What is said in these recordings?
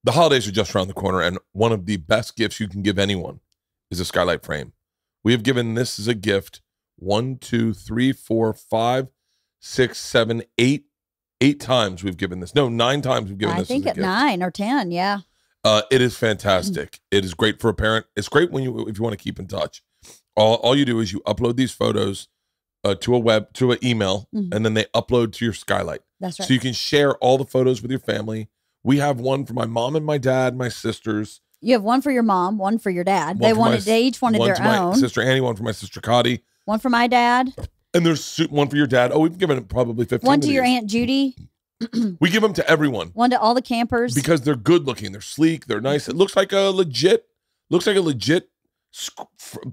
The holidays are just around the corner, and one of the best gifts you can give anyone is a skylight frame. We have given this as a gift 1, 2, 3, 4, 5, 6, 7, 8 times we've given this. No, 9 times we've given this as a gift. I think at 9 or 10, yeah. It is fantastic. It is great for a parent. It's great when if you want to keep in touch. All you do is you upload these photos to an email, and then they upload to your skylight. That's right. So you can share all the photos with your family. We have one for my mom and my dad, my sisters. You have one for your mom, one for your dad. They each wanted their own. One for my sister Annie, one for my sister Cotty. One for my dad. And there's one for your dad. Oh, we've given it probably 15. One to your Aunt Judy. We give them to everyone. One to all the campers. Because they're good looking. They're sleek. They're nice. It looks like a legit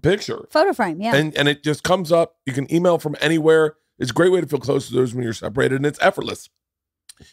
picture. Photo frame, yeah. And it just comes up. You can email from anywhere. It's a great way to feel close to those when you're separated, and it's effortless.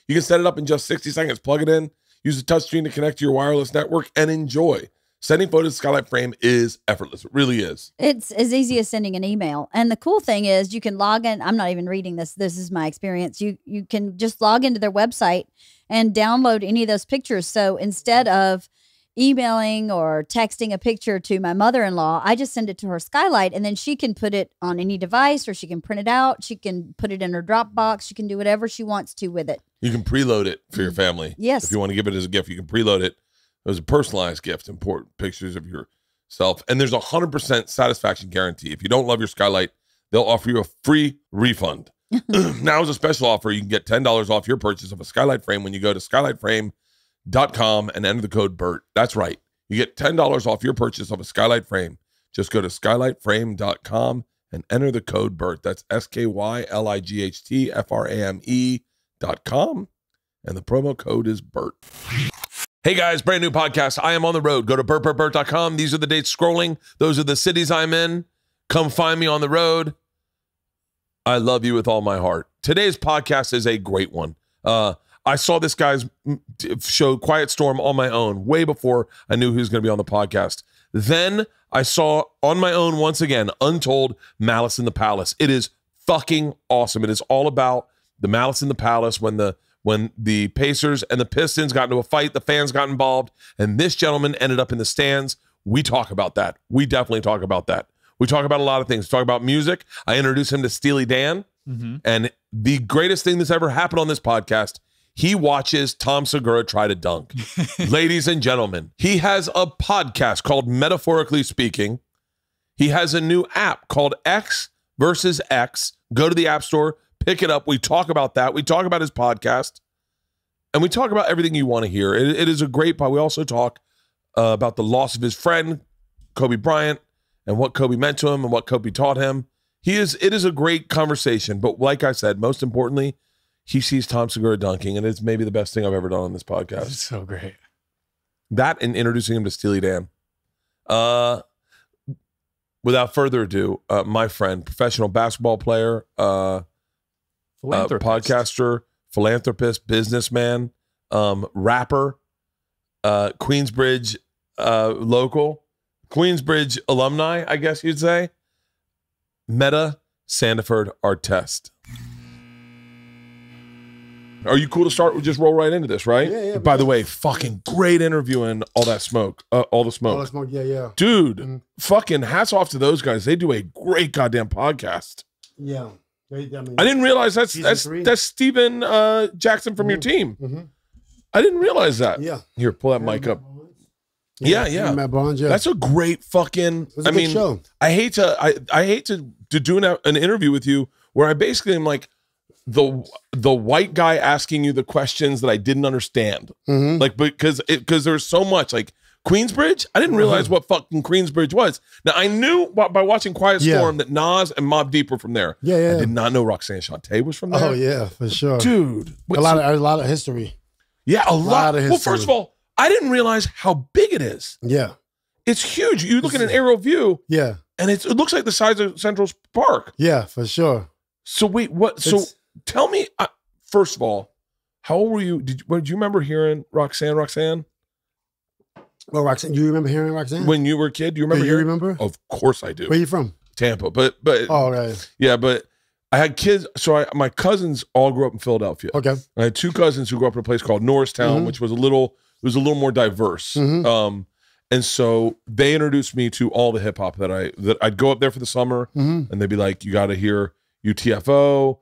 You can set it up in just 60 seconds. Plug it in. Use the touchscreen to connect to your wireless network and enjoy. Sending photos to Skylight Frame is effortless. It really is. It's as easy as sending an email. And the cool thing is you can log in. I'm not even reading this. This is my experience. You can just log into their website and download any of those pictures. So instead of emailing or texting a picture to my mother-in-law, I just send it to her Skylight, and then she can put it on any device, or she can print it out. She can put it in her Dropbox. She can do whatever she wants to with it. You can preload it for your family. Yes. If you want to give it as a gift, you can preload it as a personalized gift. Import pictures of yourself. And there's a 100% satisfaction guarantee. If you don't love your Skylight, they'll offer you a free refund. Now is a special offer. You can get $10 off your purchase of a Skylight Frame when you go to skylightframe.com and enter the code BERT. That's right. You get $10 off your purchase of a Skylight Frame. Just go to skylightframe.com and enter the code BERT. That's SKYLIGHTFRAME.com. And the promo code is BERT. Hey guys, brand new podcast. I am on the road. Go to BertBertBert.com. These are the dates scrolling. Those are the cities I'm in. Come find me on the road. I love you with all my heart. Today's podcast is a great one. I saw this guy's show, Quiet Storm, on my own, way before I knew he was going to be on the podcast. Then I saw on my own, once again, Untold Malice in the Palace. It is fucking awesome. It is all about the Malice in the Palace when the Pacers and the Pistons got into a fight, the fans got involved, and this gentleman ended up in the stands. We talk about that. We definitely talk about that. We talk about a lot of things. We talk about music. I introduced him to Steely Dan. And the greatest thing that's ever happened on this podcast, he watches Tom Segura try to dunk. Ladies and gentlemen, he has a podcast called Metaphorically Speaking. He has a new app called X versus X. Go to the App Store, pick it up. We talk about that. We talk about his podcast. And we talk about everything you want to hear. It is a great pod. We also talk about the loss of his friend, Kobe Bryant, and what Kobe meant to him and what Kobe taught him. It is a great conversation. But like I said, most importantly, he sees Tom Segura dunking, and it's maybe the best thing I've ever done on this podcast. It's so great. That and introducing him to Steely Dan. Without further ado, my friend, professional basketball player, podcaster, philanthropist, businessman, rapper, Queensbridge local, Queensbridge alumni, I guess you'd say, Metta Sandiford-Artest. Are you cool to start? We'll just roll right into this, right? Yeah. By the way, fucking great interview and all that smoke. All the smoke. All the smoke, yeah. Dude, fucking hats off to those guys. They do a great goddamn podcast. Yeah. I didn't realize that's Steven Jackson from your team. I didn't realize that. Yeah. Here, pull that mic up. Yeah. Matt Barnes, yeah. That's a great fucking. It was a good show. I hate to do an interview with you where I basically am like the white guy asking you the questions that I didn't understand. Like because there's so much like Queensbridge. I didn't realize what fucking Queensbridge was. Now I knew by watching Quiet Storm that Nas and Mobb Deep were from there. Yeah. I did not know Roxanne Shanté was from there. Oh yeah, for sure, dude. A lot of history. Yeah, a lot of history. Well, first of all, I didn't realize how big it is. Yeah. It's huge. You look at an aerial view. Yeah. And it looks like the size of Central Park. Yeah, for sure. So wait, what? So tell me, first of all, how old were you? Did you remember hearing Roxanne? Well, Roxanne, you remember hearing Roxanne? When you were a kid? Do you remember you remember? Of course I do. Where are you from? Tampa. But oh, right. Yeah, but I had kids. So my cousins all grew up in Philadelphia. Okay. I had two cousins who grew up in a place called Norristown, which was a little was a little more diverse. And so they introduced me to all the hip hop that I'd go up there for the summer, and they'd be like, "You got to hear UTFO,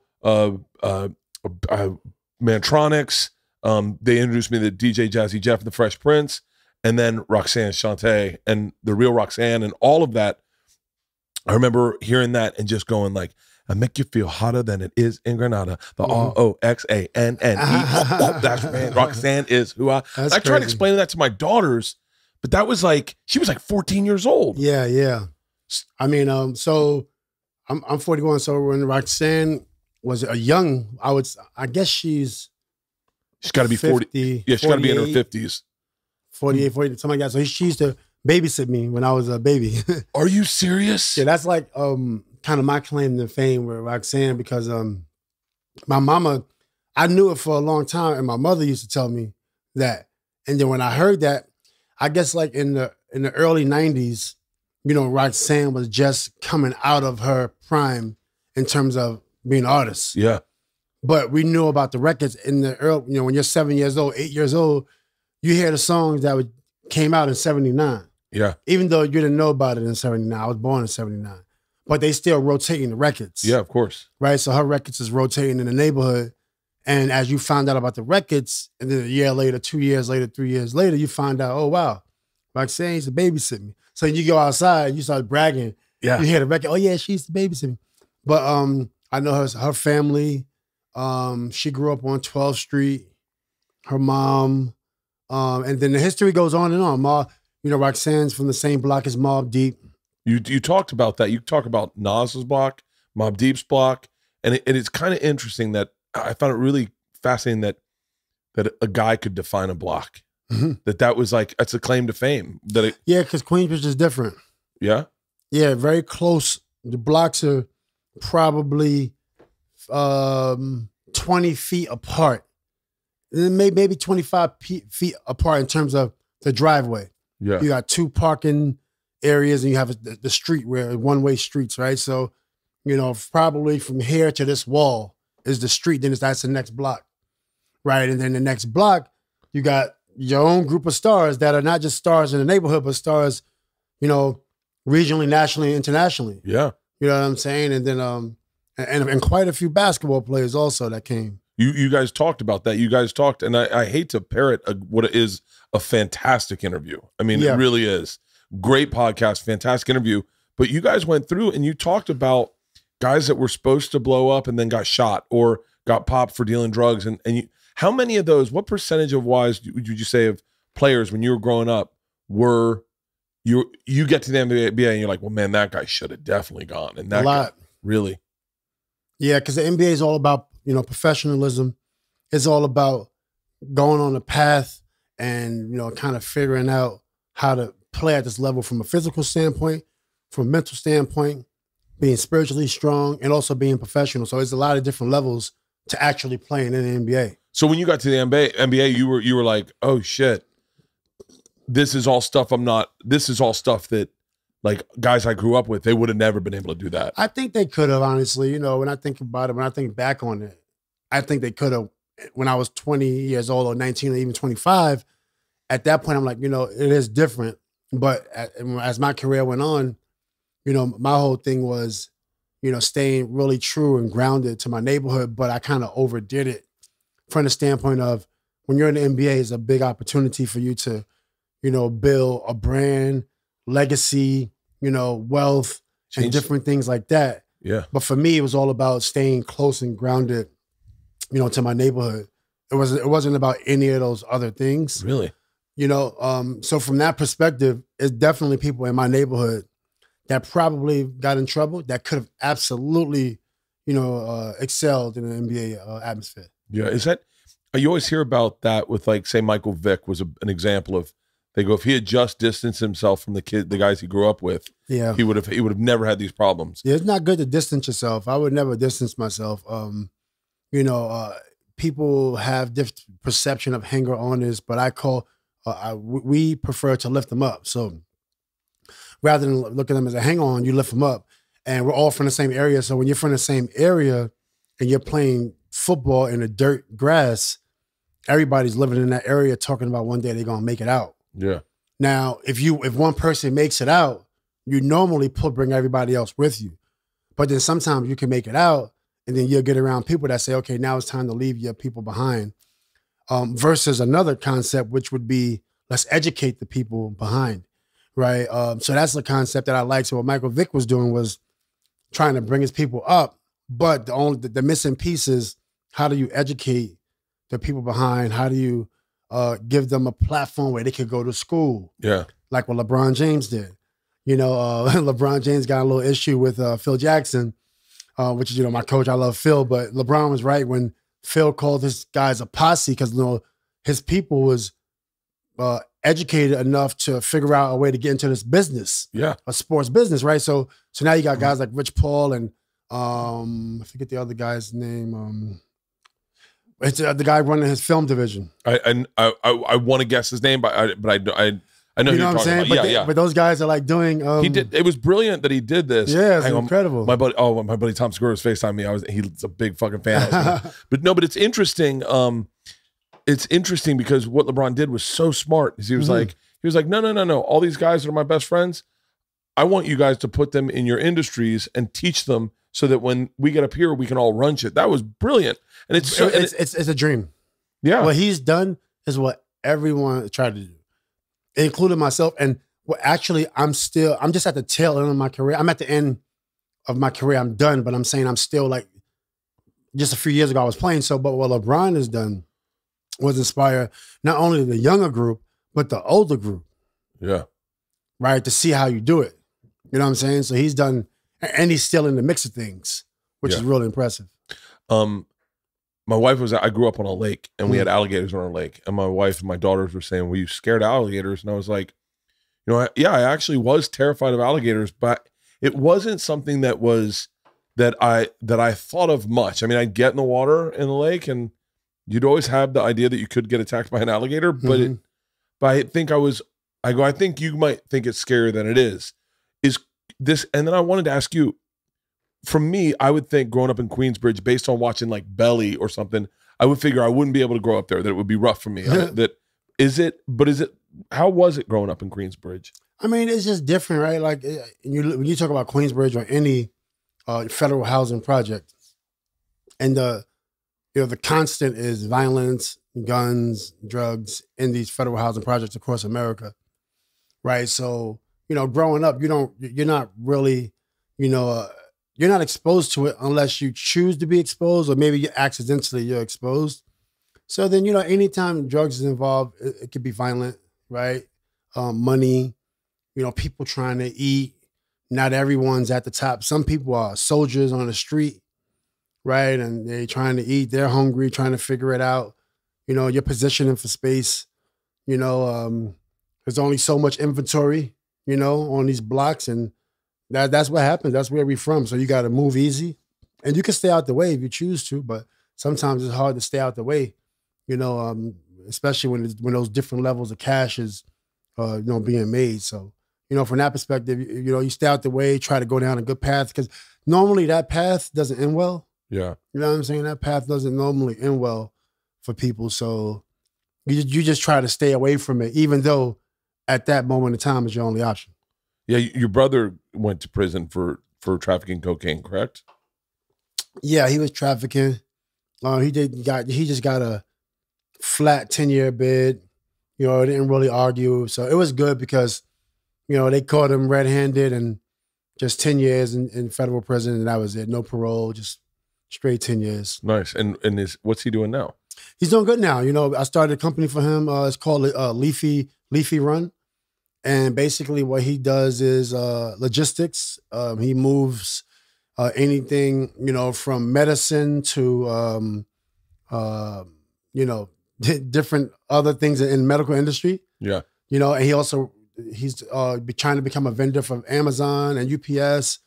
Mantronics." They introduced me to DJ Jazzy Jeff and the Fresh Prince, and then Roxanne Shanté and the real Roxanne, and all of that. I remember hearing that and just going like, "I make you feel hotter than it is in Granada." The Roxanne. That's man. Roxanne is who I tried explaining that to my daughters, but that was like, she was like 14 years old. Yeah. I mean, so I'm 41. So when Roxanne was a young, I guess she's got to be 40. Yeah, she's got to be in her 50s. 48, 40, something like that. So she used to babysit me when I was a baby. Are you serious? Yeah, that's like kind of my claim to fame with Roxanne, because my mama, I knew it for a long time, and my mother used to tell me that. And then when I heard that, I guess like in the early 90s, you know, Roxanne was just coming out of her prime in terms of being an artist. Yeah. But we knew about the records in the early, you know, when you're 7 years old, 8 years old, you hear the songs that came out in 79. Yeah. Even though you didn't know about it in 79. I was born in 79. But they still rotating the records. Yeah, of course. Right? So her records is rotating in the neighborhood. And as you found out about the records, and then a year later, 2 years later, 3 years later, you find out, oh, wow, Roxanne used to babysit me. So you go outside, you start bragging. Yeah. You hear the record, oh, yeah, she used to babysit me. But I know her family. She grew up on 12th Street. Her mom. And then the history goes on and on. You know, Roxanne's from the same block as Mobb Deep. You talked about that. You talk about Nas's block, Mobb Deep's block, and it's kind of interesting that I found it really fascinating that a guy could define a block. That was like, that's a claim to fame. Yeah, because Queensbridge is different. Yeah? Yeah, very close. The blocks are probably 20 feet apart. Maybe 25 feet apart in terms of the driveway. Yeah. You got two parking areas, and you have the street where one-way streets, right? So, you know, probably from here to this wall is the street. Then that's the next block, right? And then the next block, you got your own group of stars that are not just stars in the neighborhood, but stars, you know, regionally, nationally, internationally. Yeah. You know what I'm saying? And then, and quite a few basketball players also that came. You guys talked about that. You guys talked, and I hate to parrot what is a fantastic interview. I mean, It really is. Great podcast, fantastic interview. But you guys went through and you talked about guys that were supposed to blow up and then got shot or got popped for dealing drugs. And how many of those, what percentage of wise would you say of players when you were growing up were you get to the NBA and you're like, well, man, that guy should have definitely gone. And that a lot. Guy, really? Yeah, because the NBA is all about, you know, professionalism. It's all about going on a path and, you know, kind of figuring out how to play at this level from a physical standpoint, from a mental standpoint, being spiritually strong, and also being professional. So there's a lot of different levels to actually playing in the NBA. So when you got to the NBA, you were like, oh shit, this is all stuff that like guys I grew up with, they would have never been able to do that. I think they could have, honestly. You know, when I think about it, when I think back on it, I think they could have. When I was 20 years old or 19 or even 25, at that point, I'm like, you know, it is different. But as my career went on, you know, my whole thing was, you know, staying really true and grounded to my neighborhood, but I kind of overdid it from the standpoint of when you're in the NBA, it's a big opportunity for you to, you know, build a brand, legacy, you know, wealth, and different things like that. Yeah. But for me, it was all about staying close and grounded, you know, to my neighborhood. It wasn't about any of those other things. Really? You know, so from that perspective, it's definitely people in my neighborhood that probably got in trouble that could have absolutely, you know, excelled in an NBA atmosphere. Yeah. You always hear about that with, like, say Michael Vick was an example of, they go, if he had just distanced himself from the guys he grew up with, yeah, he would have never had these problems. Yeah, it's not good to distance yourself. I would never distance myself. You know, people have different perception of hanger-oners, but we prefer to lift them up. So rather than look at them as a hanger-on, you lift them up. And we're all from the same area. So when you're from the same area and you're playing football in the dirt grass, everybody's living in that area talking about one day they're gonna make it out. Yeah. Now, if one person makes it out, you normally bring everybody else with you. But then sometimes you can make it out, and then you'll get around people that say, okay, now it's time to leave your people behind. Versus another concept, which would be, let's educate the people behind, right? So that's the concept that I like. So what Michael Vick was doing was trying to bring his people up, but the missing piece is, how do you educate the people behind? How do you give them a platform where they could go to school? Yeah. Like what LeBron James did. LeBron James got a little issue with Phil Jackson, which is, my coach. I love Phil, but LeBron was right when Phil called his guys a posse because his people was educated enough to figure out a way to get into this business, a sports business, right? So now you got guys like Rich Paul and I forget the other guy's name. It's the guy running his film division. I want to guess his name, but I know you know what I'm saying. About. But those guys are like doing. He did. It was brilliant that he did this. Yeah, it's incredible. My buddy Tom Segura was FaceTiming me. He's a big fucking fan. But it's interesting. It's interesting because what LeBron did was so smart. He was like, no. All these guys are my best friends. I want you guys to put them in your industries and teach them so that when we get up here, we can all run shit. That was brilliant. And it's a dream. Yeah. What he's done is what everyone tried to do, including myself. And actually, I'm just at the tail end of my career. I'm at the end of my career. I'm done, but I'm saying I'm still like, just a few years ago I was playing. But what LeBron has done was inspire not only the younger group, but the older group. Yeah. Right? To see how you do it. You know what I'm saying? So he's done, and he's still in the mix of things, which is really impressive. My wife I grew up on a lake, and we had alligators on our lake. And my wife and my daughters were saying, were you scared of alligators? And I was like, I actually was terrified of alligators, but it wasn't something that I thought of much. I mean, I'd get in the water in the lake, and you'd always have the idea that you could get attacked by an alligator, but I think I think you might think it's scarier than it is. Is this? And then I wanted to ask you, from me, I would think growing up in Queensbridge, based on watching like Belly or something, I would figure I wouldn't be able to grow up there, that it would be rough for me. How was it growing up in Queensbridge? I mean, it's just different, right? Like when you talk about Queensbridge or any federal housing project, and the constant is violence, guns, drugs in these federal housing projects across America, right? So, growing up, you're not really, you're not exposed to it unless you choose to be exposed, or maybe you're exposed. So then, anytime drugs is involved, it could be violent, right? Money, people trying to eat. Not everyone's at the top. Some people are soldiers on the street, right? And they're trying to eat. They're hungry, trying to figure it out. You're positioning for space. There's only so much inventory, on these blocks, and that's what happens. That's where we're from. So you got to move easy, and you can stay out the way if you choose to, but sometimes it's hard to stay out the way, especially when those different levels of cash is, being made. So, from that perspective, you stay out the way, try to go down a good path, because normally that path doesn't end well. Yeah. You know what I'm saying? That path doesn't normally end well for people. So you just try to stay away from it, even though at that moment in time is your only option. Yeah, your brother went to prison for trafficking cocaine, correct? Yeah, he was trafficking. He just got a flat 10-year bid. Didn't really argue. So it was good because, they caught him red-handed, and just 10 years in federal prison, and that was it. No parole, just straight 10 years. Nice. And what's he doing now? He's doing good now. I started a company for him. It's called Leafy Run. And basically what he does is logistics. He moves anything, from medicine to, different other things in the medical industry. Yeah. And he's trying to become a vendor for Amazon and UPS.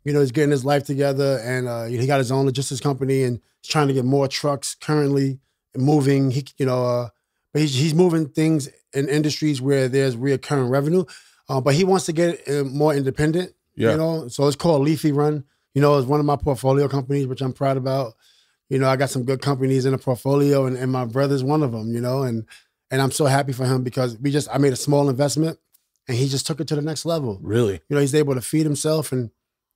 He's getting his life together, and he got his own logistics company, and he's trying to get more trucks currently moving. But he's moving things in industries where there's reoccurring revenue. But he wants to get more independent. Yeah. So it's called Leafy Run. It's one of my portfolio companies, which I'm proud about. You know, I got some good companies in the portfolio, and my brother's one of them, you know, and I'm so happy for him because I made a small investment and he just took it to the next level. Really? You know, he's able to feed himself and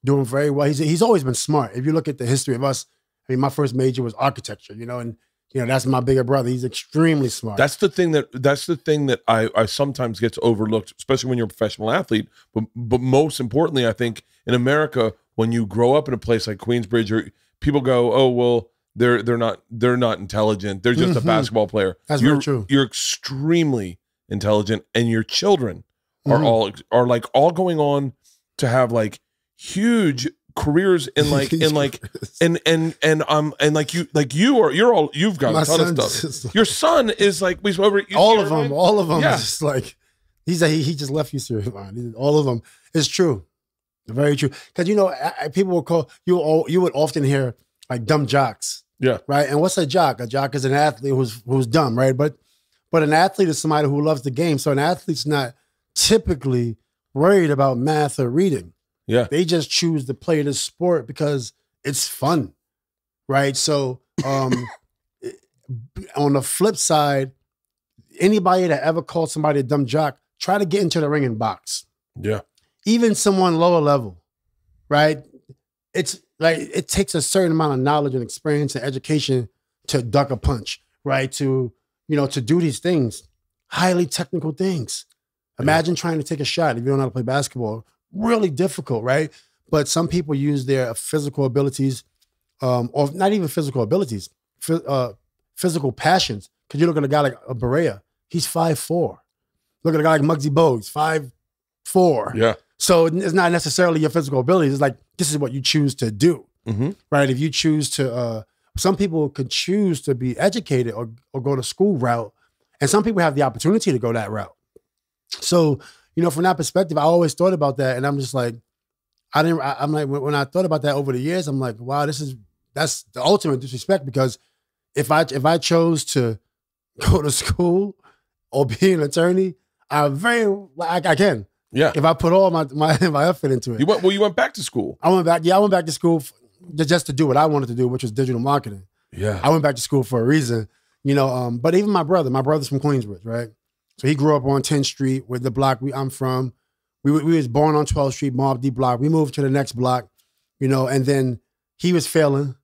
doing very well. He's always been smart. If you look at the history of us, I mean, my first major was architecture, you know, and that's my bigger brother. He's extremely smart. That's the thing that I sometimes gets overlooked, especially when you're a professional athlete. But most importantly, I think in America, when you grow up in a place like Queensbridge, people go, "Oh, well, they're not intelligent. They're just a basketball player." That's very true. You're extremely intelligent, and your children are all going on to have like huge careers in like you've got a ton of stuff. Your son is like all of them. Yeah. Is just like he just left UC. All of them. It's true, very true. Because you know, people will call you would often hear like dumb jocks. Yeah. Right. And what's a jock? A jock is an athlete who's dumb, right? But an athlete is somebody who loves the game. So an athlete's not typically worried about math or reading. Yeah. They just choose to play this sport because it's fun, right? So on the flip side, anybody that ever called somebody a dumb jock, try to get into the ring and box. Yeah. Even someone lower level, right? It's like it takes a certain amount of knowledge and experience and education to duck a punch, right? To do these things, highly technical things. Imagine trying to take a shot if you don't know how to play basketball. Really difficult, right? But some people use their physical abilities, or not even physical abilities, physical passions. Because you look at a guy like Berea, he's 5'4". Look at a guy like Muggsy Bogues, 5'4". Yeah. So it's not necessarily your physical abilities. It's like, this is what you choose to do, right? If you choose to, some people could choose to be educated or go to school route, and some people have the opportunity to go that route. So, you know, from that perspective, I always thought about that, and I'm just like, I'm like, when I thought about that over the years, I'm like, wow, that's the ultimate disrespect, because if I chose to go to school or be an attorney, I can. Yeah. If I put all my effort into it. You went back to school. I went back to school just to do what I wanted to do, which was digital marketing. Yeah. I went back to school for a reason, you know, but even my brother's from Queensbridge, right? So he grew up on 10th Street with the block I'm from. We was born on 12th Street, Mob D block. We moved to the next block, you know, and then he was failing.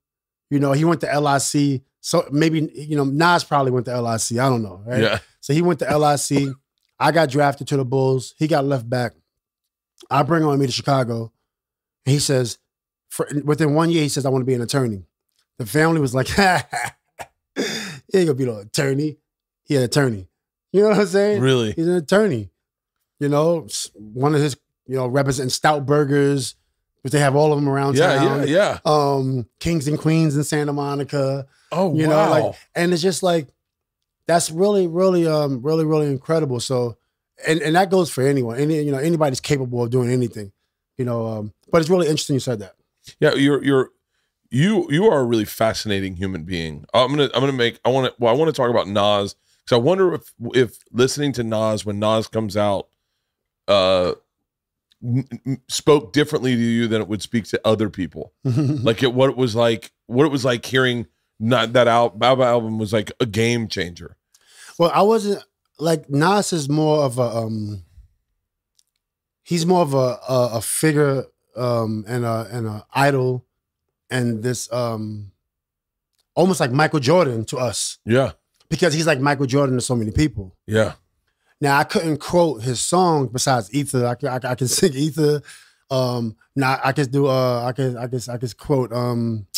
You know, he went to LIC. So maybe, you know, Nas probably went to LIC. I don't know, right? Yeah. So he went to LIC. I got drafted to the Bulls. He got left back. I bring on me to Chicago. And he says, within 1 year, he says, I want to be an attorney. The family was like, he ain't gonna be no attorney. He an attorney. You know what I'm saying? Really? He's an attorney. You know, one of his, you know, representing Stout Burgers, but they have all of them around town. Yeah. Kings and Queens in Santa Monica. Oh, you wow. know, like, and it's just like, that's really incredible. So, and that goes for anyone. Anybody's capable of doing anything. You know, but it's really interesting you said that. Yeah, you are a really fascinating human being. I want to talk about Nas, because I wonder if listening to Nas when Nas comes out spoke differently to you than it would speak to other people. Like what it was like hearing that album was like a game changer. Well, I wasn't like, Nas is more of he's more of a figure and a idol, and this almost like Michael Jordan to us. Yeah. Because he's like Michael Jordan to so many people. Yeah. Now, I couldn't quote his song besides Ether. I can sing Ether. Now I could do I could quote It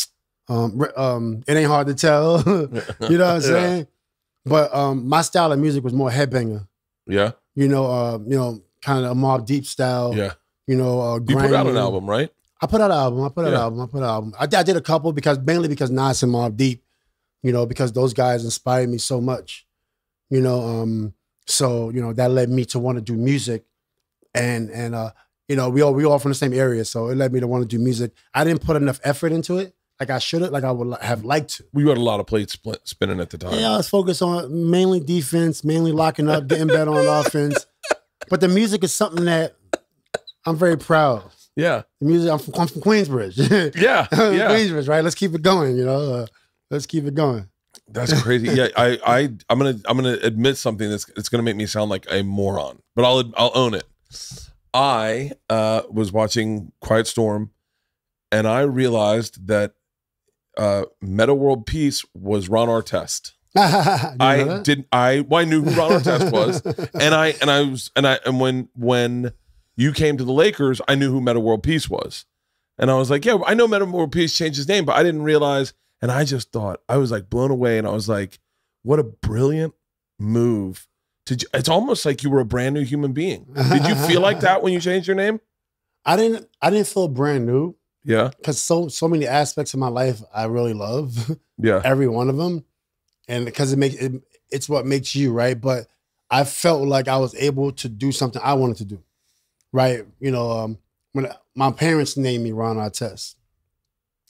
Ain't Hard to Tell. You know what I'm saying? But my style of music was more headbanger. Yeah. You know, kind of a Mobb Deep style. Yeah. You know, you put out an album, right? I put out an album. I did a couple mainly because Nas and Mobb Deep, you know, because those guys inspired me so much. You know, so, you know, that led me to want to do music, and you know, we all from the same area, so it led me to want to do music. I didn't put enough effort into it, like I should have, like I would have liked to. We had a lot of plates spinning at the time. Yeah, I was focused on mainly defense, mainly locking up, getting better on offense. But the music is something that I'm very proud. Yeah, the music. I'm from Queensbridge. Yeah. Queensbridge, right? Let's keep it going. You know, Let's keep it going. That's crazy. Yeah, I'm gonna admit something it's gonna make me sound like a moron, but I'll own it. I was watching Quiet Storm, and I realized that Metta World Peace was Ron Artest. I knew who Ron Artest was, and when you came to the Lakers, I knew who Metta World Peace was, and I was like, yeah, I know Metta World Peace changed his name, but I didn't realize. And I just thought, I was like blown away, and I was like, what a brilliant move. It's almost like you were a brand new human being. Did you feel like that when you changed your name? I didn't feel brand new. Yeah. Because so many aspects of my life I really love. Yeah. Every one of them. And because it's what makes you, right? But I felt like I was able to do something I wanted to do. Right. You know, when my parents named me Ron Artest.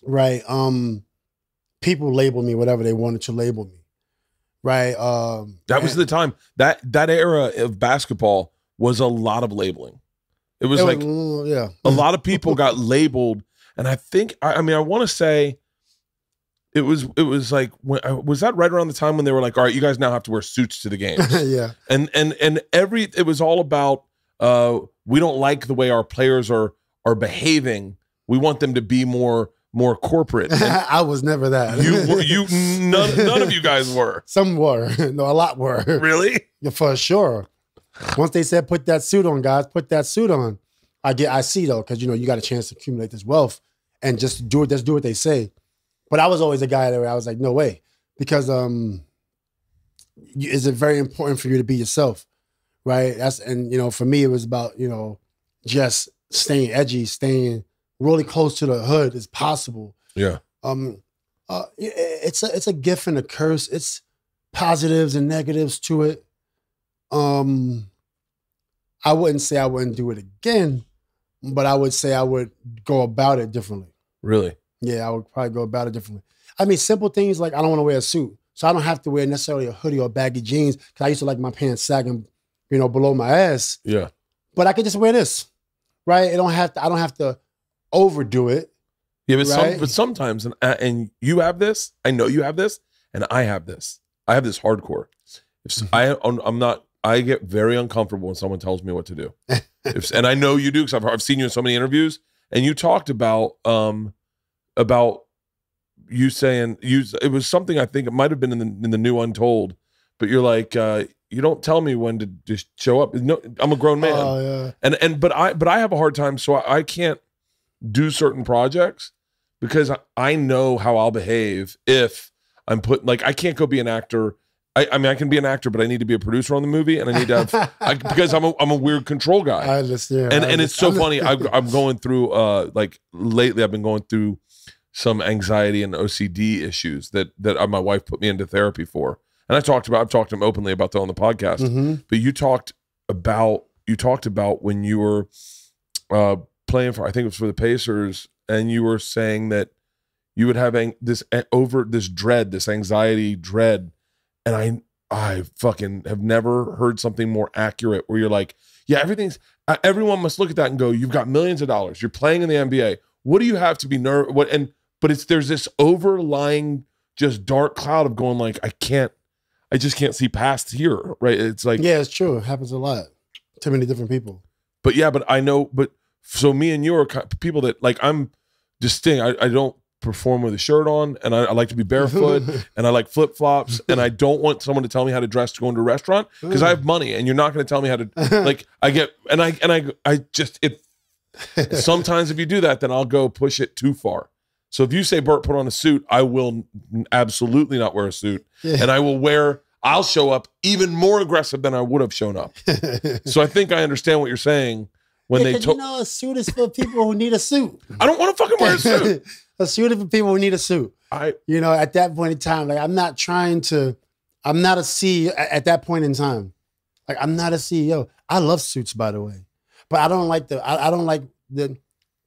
Right. People labeled me whatever they wanted to label me, right? That was the time. That era of basketball was a lot of labeling. It was like a lot of people got labeled, and I think I want to say it was like was that right around the time when they were like, all right, you guys now have to wear suits to the games. Yeah, and it was all about we don't like the way our players are behaving. We want them to be more corporate. I was never that. None of you guys were. Some were. No, a lot were. Really? Yeah, for sure. Once they said, put that suit on, guys, put that suit on. I see though, because you got a chance to accumulate this wealth and just do what they say. But I was always a guy that I was like, no way. Because it's very important for you to be yourself. Right? For me, it was about, just staying edgy, staying really close to the hood as possible. Yeah. It's a gift and a curse. It's positives and negatives to it. I wouldn't say I wouldn't do it again, but I would say I would go about it differently. Really? Yeah, I would probably go about it differently. I mean, simple things like I don't want to wear a suit, so I don't have to wear necessarily a hoodie or baggy jeans because I used to like my pants sagging, below my ass. Yeah. But I could just wear this, right? I don't have to overdo it. Yeah, but, right? but sometimes, and you have this, I know you have this, and I have this. I have this hardcore. I get very uncomfortable when someone tells me what to do. And I know you do because I've seen you in so many interviews, and you talked about you saying it was something I think it might have been in the new Untold, but you're like you don't tell me when to just show up. No, I'm a grown man. Oh, yeah. But I have a hard time, so I can't do certain projects because I know how I'll behave if I'm put I can't go be an actor. I mean I can be an actor, but I need to be a producer on the movie, and I need to have because I'm a weird control guy. I understand. And it's so funny. I'm going through lately I've been going through some anxiety and OCD issues that my wife put me into therapy for. And I've talked to him openly about that on the podcast. Mm-hmm. But you talked about when you were playing for, I think it was for the Pacers, and you were saying that you would have this anxiety dread, and I fucking have never heard something more accurate. Where you're like, yeah, everyone must look at that and go, you've got millions of dollars, you're playing in the NBA. What do you have to be nervous? But there's this overlying just dark cloud of going like, I just can't see past here, right? It's like, yeah, it's true. It happens a lot. Too many different people. But yeah, but I know, so me and you are people that I'm distinct. I don't perform with a shirt on, and I like to be barefoot, and I like flip flops, and I don't want someone to tell me how to dress to go into a restaurant because I have money, and you're not going to tell me how to sometimes if you do that, then I'll go push it too far. So if you say, Bert, put on a suit, I will absolutely not wear a suit, and I'll show up even more aggressive than I would have shown up. So I think I understand what you're saying when they told a suit is for people who need a suit. I don't want to fucking wear a suit. A suit is for people who need a suit. At that point in time, I'm not a CEO at that point in time. I'm not a CEO. I love suits, by the way, but I don't like the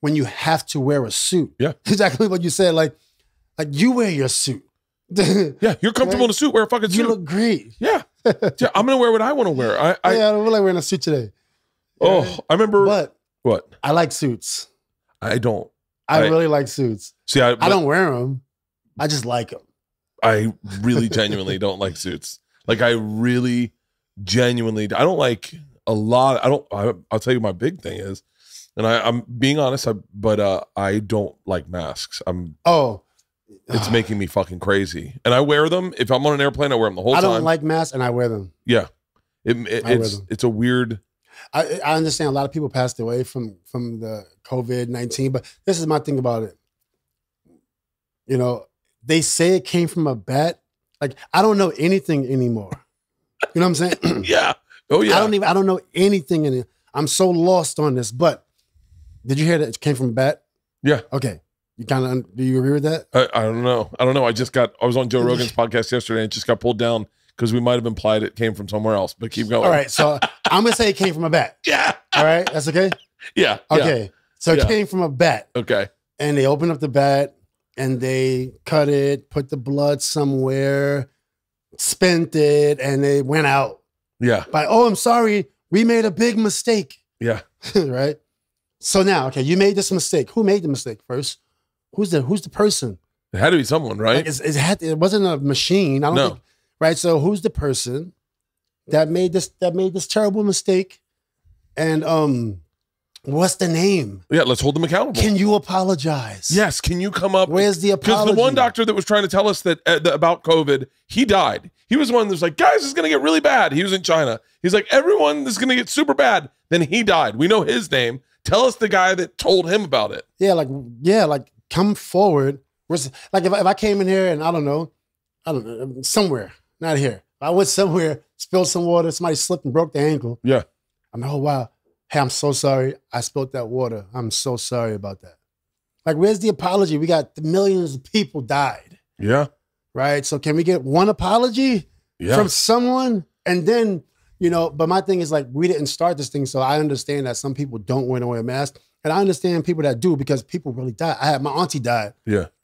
when you have to wear a suit. Yeah, exactly what you said. Like you wear your suit. Yeah, you're comfortable in a suit. Wear a fucking suit. You look great. Yeah, yeah. I'm gonna wear what I want to wear. I don't really wearing a suit today. Oh, I remember. But what? I like suits. I don't. I really like suits. See, I don't wear them. I just like them. I really genuinely don't like suits. Like I really genuinely, I don't like a lot. I'll tell you my big thing is, and I'm being honest, but I don't like masks. It's making me fucking crazy. And I wear them. If I'm on an airplane, I wear them the whole time. I don't like masks and I wear them. Yeah. It's a weird. I understand a lot of people passed away from the COVID-19, but this is my thing about it. You know, they say it came from a bat. Like, I don't know anything anymore. You know what I'm saying? Yeah. Oh yeah. I don't know anything in it. I'm so lost on this. But did you hear that it came from a bat? Yeah. Okay. You kind of, do you agree with that? I don't know. I was on Joe Rogan's podcast yesterday and it just got pulled down because we might have implied it came from somewhere else, but keep going. All right. So I'm going to say it came from a bat. Yeah. All right. That's okay? Yeah. Okay. So it came from a bat. Okay. And they opened up the bat and they cut it, put the blood somewhere, spent it, and they went out. Yeah. But, I'm sorry. We made a big mistake. Yeah. Right? So now, okay, you made this mistake. Who made the mistake first? Who's the person? It had to be someone, right? Like it wasn't a machine. I don't think, right? So who's the person that made this terrible mistake? And what's the name? Yeah, let's hold them accountable. Can you apologize? Yes. Can you come up? Where's the apology? Because the one doctor that was trying to tell us that about COVID, he died. He was the one that was like, guys, it's going to get really bad. He was in China. He's like, everyone, this is going to get super bad. Then he died. We know his name. Tell us the guy that told him about it. Like come forward. Like if I came in here and I don't know, somewhere, not here. I went somewhere, spilled some water, somebody slipped and broke their ankle. Yeah. I'm like, oh wow. Hey, I'm so sorry. I spilled that water. I'm so sorry about that. Like, where's the apology? We got millions of people died. Yeah. Right? So can we get one apology from someone? And then, but my thing is like, we didn't start this thing. So I understand that some people don't want to wear a mask. And I understand people that do because people really die. My auntie died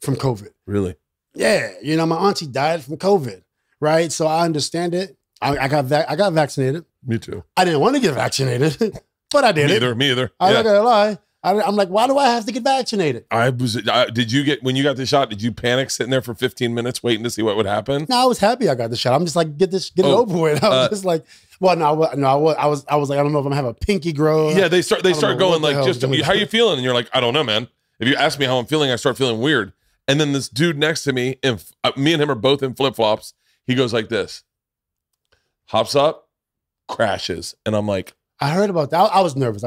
from COVID. Really? Yeah. My auntie died from COVID. Right? So I understand it. I got vaccinated. Me too. I didn't want to get vaccinated, but I did it. Me either. I'm not gonna lie. I'm like, why do I have to get vaccinated? Did you when you got the shot, did you panic sitting there for 15 minutes waiting to see what would happen? No, I was happy I got the shot. I'm just like, get it over with. I was just like, well, no, I was like, I don't know if I'm gonna have a pinky growth. Yeah, they start going like, just how you feeling? And you're like, I don't know, man. If you ask me how I'm feeling, I start feeling weird. And then this dude next to me, and me and him are both in flip-flops. He goes like this, hops up, crashes. And I'm like, I heard about that. I was nervous.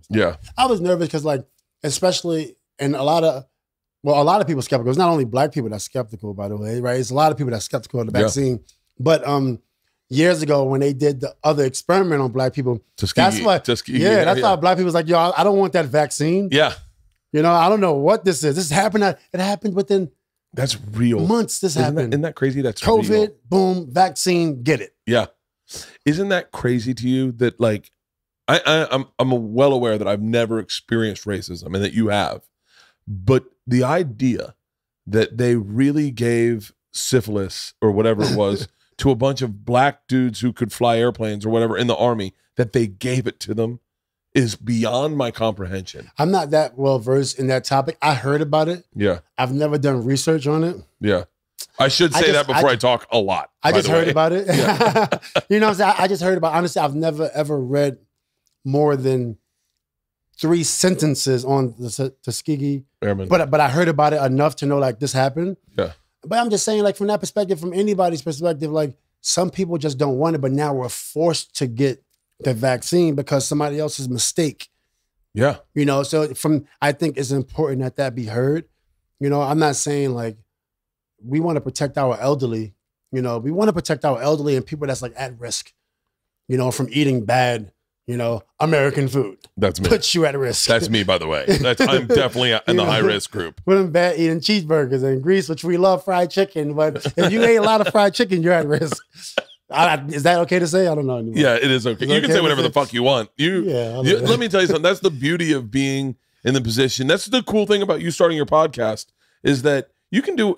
Yeah. I was nervous because, like, especially, and a lot of people skeptical. It's not only black people that's skeptical, by the way, right? It's a lot of people that's skeptical of the vaccine. But years ago, when they did the other experiment on black people, that's why black people was like, yo, I don't want that vaccine. Yeah. I don't know what this is. This happened. It happened within that's real months. This happened. Isn't that crazy? That's COVID, real. boom, vaccine, get it. Yeah. Isn't that crazy to you that, like, I'm well aware that I've never experienced racism and that you have, but the idea that they really gave syphilis or whatever it was to a bunch of black dudes who could fly airplanes or whatever in the army, that they gave it to them, is beyond my comprehension. I'm not that well versed in that topic. I heard about it. Yeah. I've never done research on it. Yeah. I should say that before I talk a lot. I just heard about it. Yeah. You know what I'm saying? I just heard about it. Honestly, I've never ever read more than 3 sentences on the Tuskegee Airmen. But I heard about it enough to know, like, this happened. Yeah. But I'm just saying, like, from that perspective, from anybody's perspective, like, some people just don't want it, but now we're forced to get the vaccine because somebody else's mistake. Yeah. So I think it's important that be heard. I'm not saying, like, we want to protect our elderly. We want to protect our elderly and people that's, like, at risk, from eating bad, American food. That's me. Puts you at risk. That's me, by the way. I'm definitely in the high risk group. Put them bad eating cheeseburgers and grease, which we love fried chicken. But if you ate a lot of fried chicken, you're at risk. Is that okay to say? I don't know anymore. Yeah, it is okay. You can say whatever the fuck you want. Let me tell you something. That's the beauty of being in the position. That's the cool thing about you starting your podcast, is that you can do,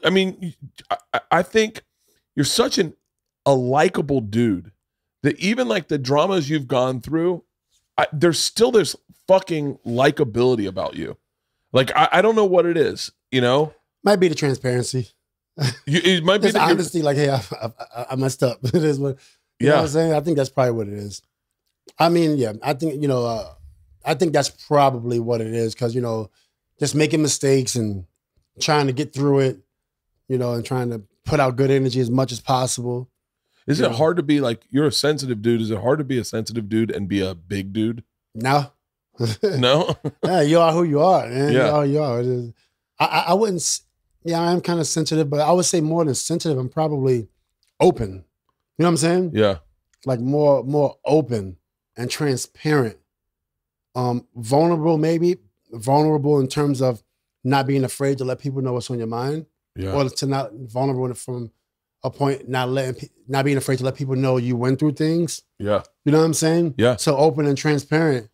I think you're such a likable dude that even like the dramas you've gone through, there's still this fucking likability about you. Like, I don't know what it is, Might be the transparency. It might be just honesty, like, hey, I messed up. It is what, you know what I'm saying? I think that's probably what it is. I mean, yeah, I think, I think that's probably what it is. Cause, just making mistakes and trying to get through it, and trying to put out good energy as much as possible. Is it hard to be like, you're a sensitive dude. Is it hard to be a sensitive dude and be a big dude? No. No? Yeah, you are who you are, man. Yeah. You are who you are. It is, I wouldn't, I am kind of sensitive, but I would say more than sensitive, I'm probably open. You know what I'm saying? Yeah. Like more open and transparent. Vulnerable, maybe. Vulnerable in terms of not being afraid to let people know what's on your mind. Yeah. Or to not vulnerable from a point, not being afraid to let people know you went through things. Yeah. You know what I'm saying? Yeah. So open and transparent.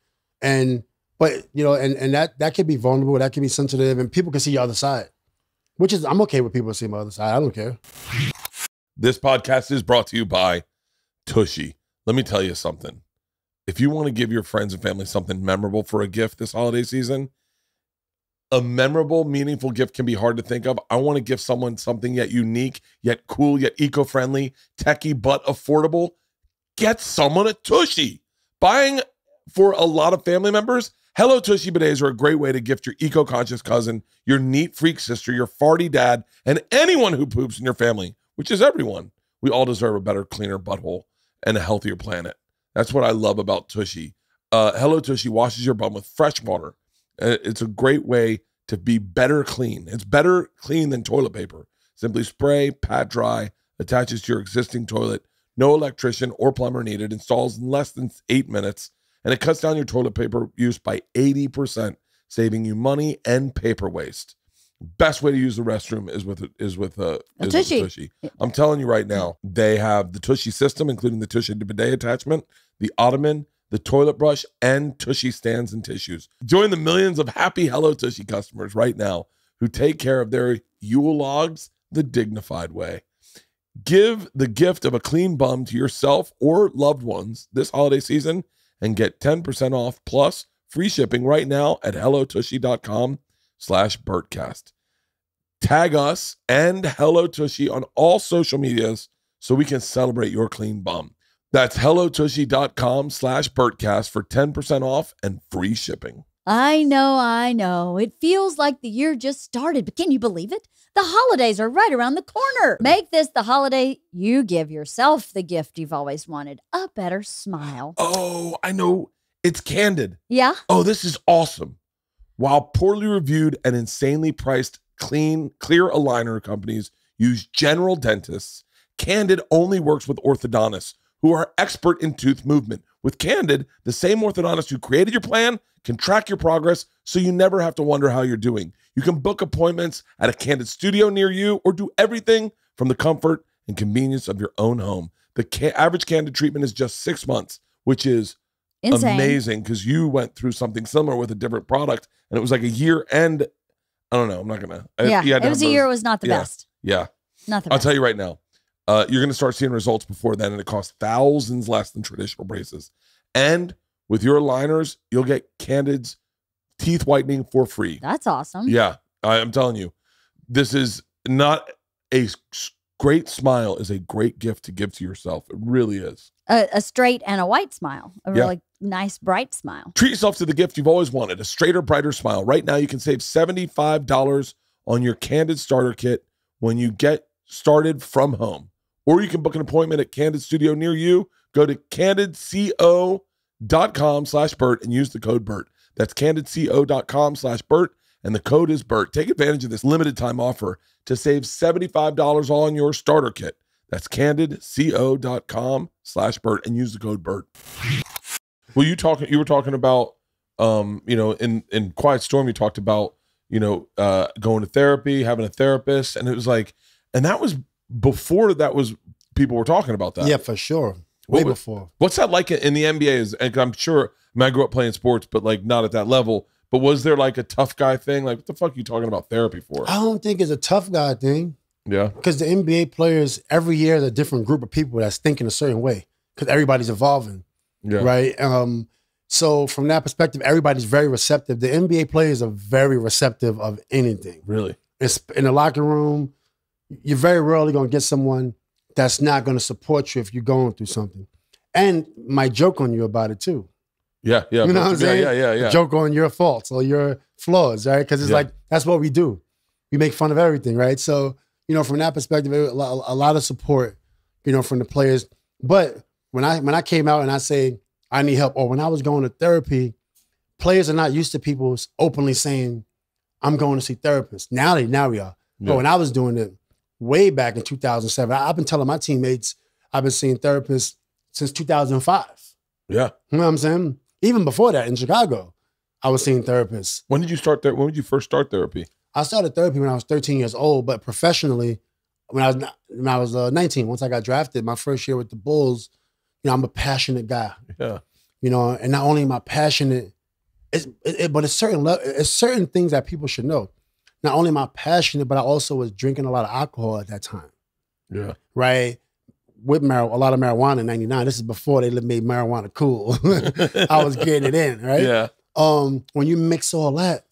But that could be vulnerable, that could be sensitive, and people can see your other side. Which is, I'm okay with people seeing my other side. I don't care. This podcast is brought to you by Tushy. Let me tell you something. If you want to give your friends and family something memorable for a gift this holiday season, a memorable, meaningful gift can be hard to think of. I want to give someone something yet unique, yet cool, yet eco-friendly, techie, but affordable. Get someone a Tushy. Buying for a lot of family members, Hello Tushy Bidets are a great way to gift your eco-conscious cousin, your neat freak sister, your farty dad, and anyone who poops in your family, which is everyone. We all deserve a better, cleaner butthole and a healthier planet. That's what I love about Tushy. Hello Tushy washes your bum with fresh water. It's a great way to be better clean. It's better clean than toilet paper. Simply spray, pat dry, attaches to your existing toilet. No electrician or plumber needed. Installs in less than 8 minutes. And it cuts down your toilet paper use by 80%, saving you money and paper waste. Best way to use the restroom is with Tushy. I'm telling you right now, they have the Tushy system, including the Tushy bidet attachment, the ottoman, the toilet brush, and Tushy stands and tissues. Join the millions of happy Hello Tushy customers right now who take care of their Yule logs the dignified way. Give the gift of a clean bum to yourself or loved ones this holiday season and get 10% off plus free shipping right now at hellotushy.com/Bertcast. Tag us and Hello Tushy on all social medias so we can celebrate your clean bum. That's hellotushy.com/Bertcast for 10% off and free shipping. I know. It feels like the year just started, but can you believe it? The holidays are right around the corner. Make this the holiday you give yourself the gift you've always wanted, a better smile. Oh, I know. It's Candid. Yeah? Oh, this is awesome. While poorly reviewed and insanely priced clear aligner companies use general dentists, Candid only works with orthodontists who are expert in tooth movement. With Candid, the same orthodontist who created your plan can track your progress so you never have to wonder how you're doing. You can book appointments at a Candid studio near you or do everything from the comfort and convenience of your own home. The average Candid treatment is just 6 months, which is insane. Amazing because you went through something similar with a different product and it was like a year and I don't know. I'm not going to. Yeah, it was a year. It was not the best. Yeah. Not the best. I'll tell you right now. You're going to start seeing results before then, and it costs thousands less than traditional braces. And with your aligners, you'll get Candid's teeth whitening for free. That's awesome. Yeah, I'm telling you. This is not a great smile is a great gift to give to yourself. It really is. A straight and a white smile. A really nice, bright smile. Treat yourself to the gift you've always wanted, a straighter, brighter smile. Right now, you can save $75 on your Candid starter kit when you get started from home. Or you can book an appointment at Candid Studio near you. Go to candidco.com/Bert and use the code Bert. That's candidco.com/Bert, and the code is Bert. Take advantage of this limited time offer to save $75 on your starter kit. That's candidco.com/Bert and use the code Bert. Well, you were talking about, in Quiet Storm, you talked about, going to therapy, having a therapist, and it was like, and that was before that was people were talking about that. Yeah, for sure. Way before. What's that like in the NBA? And I'm sure, I grew up playing sports, but like not at that level. But was there like a tough guy thing? Like, what the fuck are you talking about therapy for? I don't think it's a tough guy thing. Yeah. Because the NBA players, every year is a different group of people that's thinking a certain way. Because everybody's evolving. Yeah. Right? So from that perspective, everybody's very receptive. The NBA players are very receptive of anything. Really? It's in the locker room. you're very rarely going to get someone that's not going to support you if you're going through something. And might joke on you about it too. Yeah, yeah. You know what I'm saying? Yeah. Joke on your faults or your flaws, right? Because it's like, that's what we do. We make fun of everything, right? So, you know, from that perspective, a lot of support, you know, from the players. But when I came out and I say, I need help, or when I was going to therapy, players are not used to people openly saying, I'm going to see therapists. Now we are. Yeah. But when I was doing it way back in 2007, I've been telling my teammates I've been seeing therapists since 2005. Yeah. You know what I'm saying? Even before that in Chicago, I was seeing therapists. When did you start when did you first start therapy? I started therapy when I was 13 years old, but professionally, when I was 19, once I got drafted, my first year with the Bulls, you know, I'm a passionate guy. Yeah. You know, and not only am I passionate, but it's certain things that people should know. Not only am I passionate, but I also was drinking a lot of alcohol at that time. Yeah. Right? With a lot of marijuana in 99. This is before they made marijuana cool. I was getting it in, right? Yeah. When you mix all that,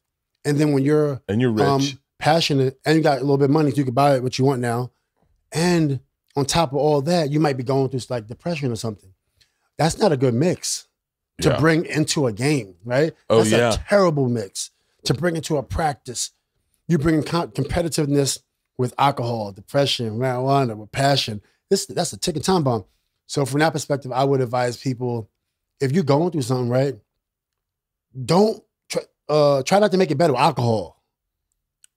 and then when you're rich, passionate, and you got a little bit of money, so you can buy what you want now, and on top of all that, you might be going through like depression or something. That's not a good mix to bring into a game, right? Oh, That's a terrible mix to bring into a practice. You bring competitiveness with alcohol, depression, marijuana, with passion. That's a ticking time bomb. So from that perspective, I would advise people, if you're going through something, right, don't try not to make it better with alcohol.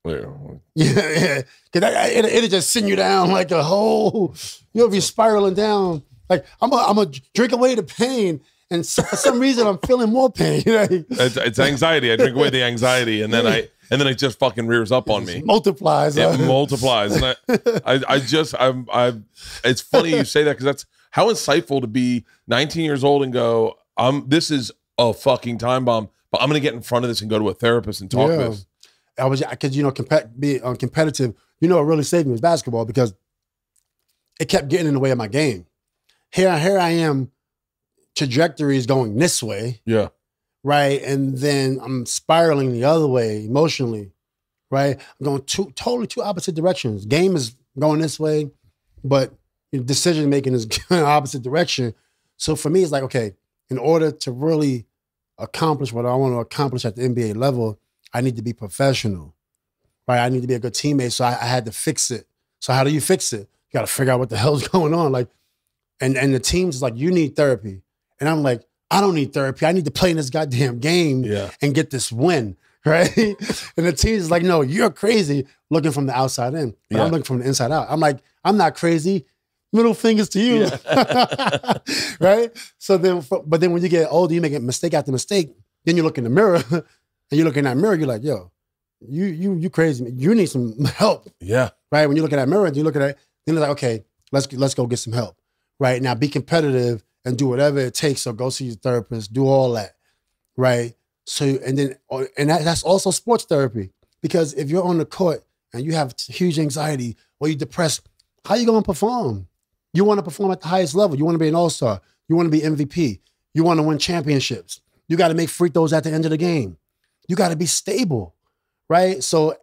Yeah. Because it'll just send you down like a whole, you'll be spiraling down. Like, I'm going to drink away the pain, and for some reason, I'm feeling more pain. It's anxiety. I drink away the anxiety, and then it just fucking rears up on me. Multiplies. It multiplies. And it's funny you say that, because that's how insightful to be 19 years old and go, this is a fucking time bomb, but I'm going to get in front of this and go to a therapist and talk this. Because, you know, be competitive, you know, what really saved me was basketball, because it kept getting in the way of my game. Here I am, trajectory is going this way. Yeah. Right. And then I'm spiraling the other way emotionally. Right. I'm going totally two opposite directions. Game is going this way, but decision making is going opposite direction. So for me, it's like, okay, in order to really accomplish what I want to accomplish at the NBA level, I need to be professional. Right. I need to be a good teammate. So I had to fix it. So how do you fix it? You got to figure out what the hell's going on. Like, and the team's like, you need therapy. And I'm like, I don't need therapy. I need to play in this goddamn game and get this win, right? And the team's like, no, you're crazy, looking from the outside in. But I'm looking from the inside out. I'm like, I'm not crazy. Middle fingers to you, right? So but then when you get older, you make a mistake after mistake. Then you look in the mirror, and you look in that mirror, you're like, yo, you crazy. You need some help. Yeah. Right? When you look at that mirror and you look at it, then it's like, okay, let's go get some help. Right? Now be competitive and do whatever it takes. So go see your therapist, do all that. Right? So, and that's also sports therapy. Because if you're on the court and you have huge anxiety or you're depressed, how you going to perform? You want to perform at the highest level. You want to be an all-star. You want to be MVP. You want to win championships. You got to make free throws at the end of the game. You got to be stable, right? So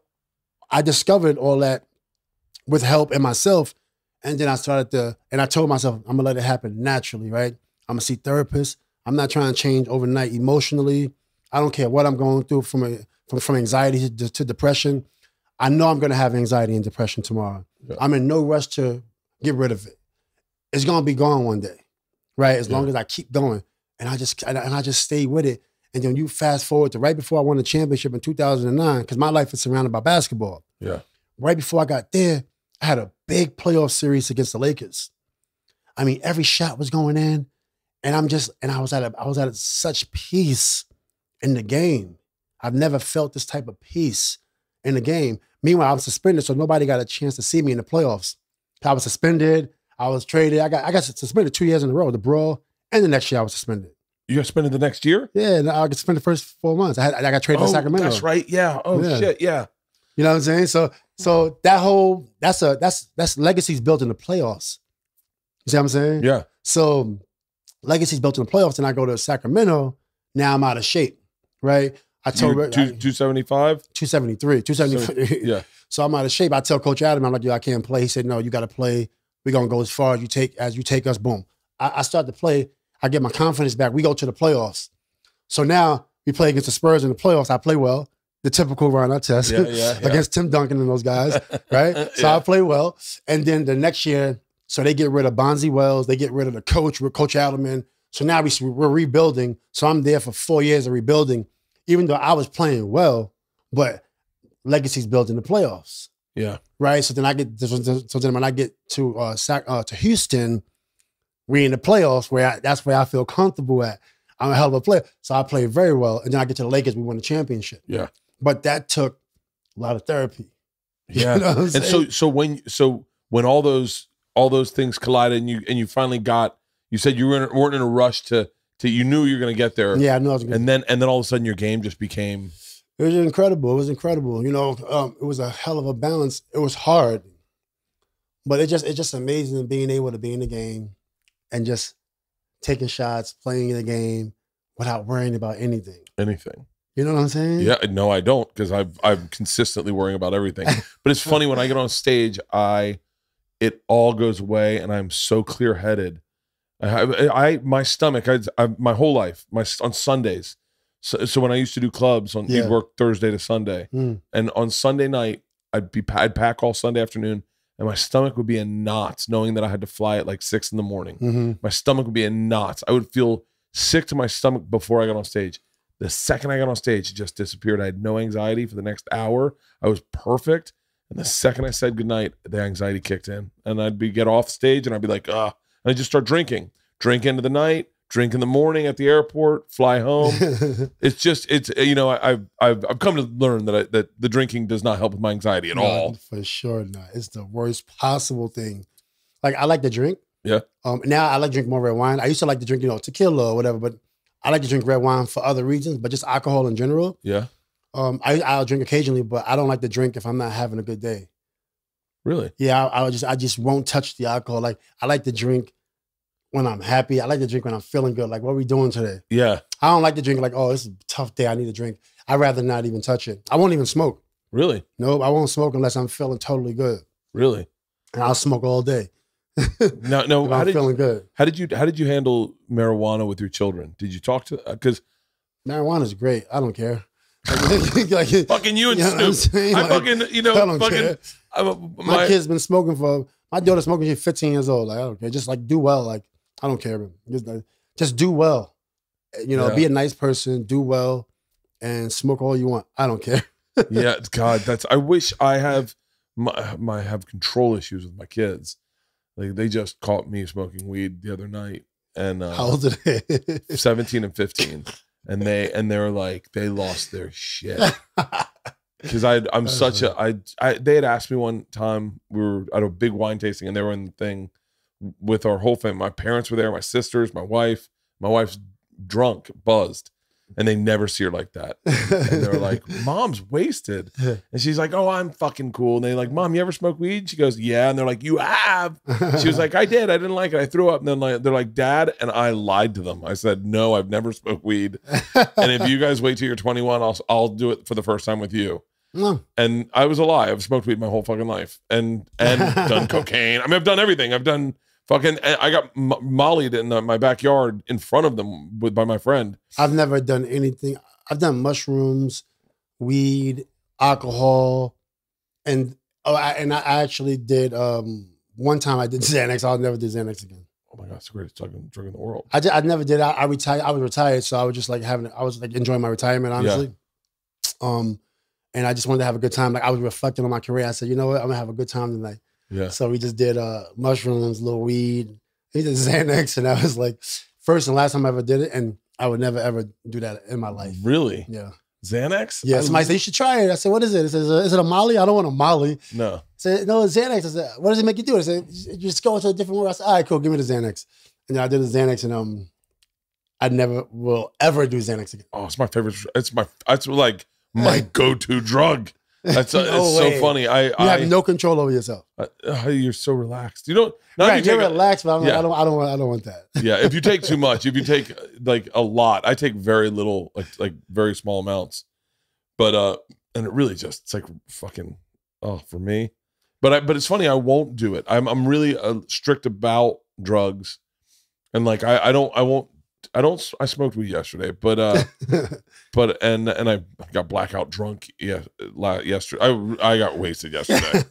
I discovered all that with help in myself. And then I I told myself, I'm going to let it happen naturally, right? I'm going to see therapists. I'm not trying to change overnight emotionally. I don't care what I'm going through from anxiety to depression. I know I'm going to have anxiety and depression tomorrow. Yeah. I'm in no rush to get rid of it. It's going to be gone one day, right? As long as I keep going. And I just stay with it. And then you fast forward to right before I won the championship in 2009, because my life is surrounded by basketball. Yeah. Right before I got there, I had a big playoff series against the Lakers. I mean, every shot was going in, and I was at such peace in the game. I've never felt this type of peace in the game. Meanwhile, I was suspended, so nobody got a chance to see me in the playoffs. I was suspended. I was traded. I got suspended 2 years in a row, the brawl, and the next year I was suspended. You got suspended the next year? Yeah, I got suspended the first 4 months. I got traded to Sacramento. That's right. Yeah. Oh shit. Yeah. You know what I'm saying? So that's legacies built in the playoffs. You see what I'm saying? Yeah. So legacies built in the playoffs, and I go to Sacramento. Now I'm out of shape, right? I told her 275, 273, 273. Yeah. So I'm out of shape. I tell Coach Adam, I'm like, yo, I can't play. He said, no, you got to play. We're gonna go as far as you take us. Boom. I start to play. I get my confidence back. We go to the playoffs. So now we play against the Spurs in the playoffs. I play well. The typical Ron-Artest against Tim Duncan and those guys, right? So I play well. And then the next year, so they get rid of Bonzi Wells. They get rid of the coach with Coach Alderman. So now we're rebuilding. So I'm there for 4 years of rebuilding, even though I was playing well, but legacy's built in the playoffs. Yeah. Right. So then when I get to Houston, we in the playoffs that's where I feel comfortable at. I'm a hell of a player. So I play very well. And then I get to the Lakers, we won the championship. Yeah. But that took a lot of therapy. Yeah. You know what I'm saying? So when all those things collided and you finally got, you said you weren't in a rush to you knew you were going to get there. Yeah, I knew I was going to. And then all of a sudden your game just became. It was incredible. It was incredible. You know, it was a hell of a balance. It was hard, but it's just amazing being able to be in the game and just taking shots, playing in the game without worrying about anything. Anything. You know what I'm saying? Yeah, no, I don't, because I'm consistently worrying about everything. But it's funny when I get on stage, it all goes away, and I'm so clear headed. My stomach, my whole life, on Sundays. So when I used to do clubs, you'd work Thursday to Sunday, and on Sunday night I'd pack all Sunday afternoon, and my stomach would be in knots, knowing that I had to fly at like 6 a.m. My stomach would be in knots. I would feel sick to my stomach before I got on stage. The second I got on stage, it just disappeared. I had no anxiety for the next hour. I was perfect. And the second I said goodnight, the anxiety kicked in. And I'd get off stage and I'd be like, and I'd just start drinking. Drink into the night, drink in the morning at the airport, fly home. I've come to learn that the drinking does not help with my anxiety at all. For sure not. It's the worst possible thing. Like, I like to drink. Yeah. Now I like to drink more red wine. I used to like to drink, tequila or whatever, but I like to drink red wine for other reasons, but just alcohol in general. Yeah. I'll drink occasionally, but I don't like to drink if I'm not having a good day. Really? Yeah, I just won't touch the alcohol. Like, I like to drink when I'm happy. I like to drink when I'm feeling good. Like, what are we doing today? Yeah. I don't like to drink like, oh, this is a tough day, I need to drink. I'd rather not even touch it. I won't even smoke. Really? No, I won't smoke unless I'm feeling totally good. Really? And I'll smoke all day. No. I'm feeling good. How did you handle marijuana with your children? Did you talk to? Because marijuana's great. I don't care. Fucking you and Snoop. I don't care. My kid's been smoking my daughter's smoking. She's 15 years old. Like, I don't care. Just like do well. Like, I don't care. Just do well. Be a nice person. Do well, and smoke all you want. I don't care. Yeah, God, I wish I have have control issues with my kids. Like, they just caught me smoking weed the other night, and how old are they? 17 and 15, and they were like, they lost their shit because they had asked me one time, we were at a big wine tasting, and they were in the thing with our whole family. My parents were there, my sisters, my wife's drunk, buzzed. And they never see her like that. And they're like, Mom's wasted. And she's like, oh, I'm fucking cool. And they're like, Mom, you ever smoke weed? She goes, yeah. And they're like, you have? She was like, I did. I didn't like it. I threw up. And then they're like, Dad. And I lied to them. I said, no, I've never smoked weed. And if you guys wait till you're 21, I'll do it for the first time with you. No. And I was a lie. I've smoked weed my whole fucking life and done cocaine. I mean, I've done everything. I've done I got mollied in my backyard in front of them by my friend. I've never done anything. I've done mushrooms, weed, alcohol, and I actually did. One time I did Xanax. I'll never do Xanax again. Oh my God, it's the greatest drug in the world. I never did. I retired. I was retired, so I was just like I was like enjoying my retirement, honestly. Yeah. And I just wanted to have a good time. Like, I was reflecting on my career. I said, you know what, I'm gonna have a good time tonight. Yeah. So we just did mushrooms, little weed. He did Xanax, and that was like first and last time I ever did it, and I would never ever do that in my life. Really? Yeah. Xanax? Yeah. Somebody said you should try it. I said, what is it? It says, is it a Molly? I don't want a Molly. No. I said, no, it's Xanax. I said, what does it make you do? I said, you just go into a different world. I said, all right, cool, give me the Xanax. And then I did the Xanax, and I never will ever do Xanax again. Oh, it's my favorite. It's like my go-to drug. That's no it's way. so funny. You have no control over yourself. You're so relaxed. You don't. Right, you're relaxed, but I don't want that. Yeah, if you take too much, if you take like a lot, I take very little, like very small amounts. But and it really just, it's like fucking, for me. But it's funny, I won't do it. I'm really strict about drugs. And like, I smoked weed yesterday, but and I got blackout drunk yesterday. I got wasted yesterday.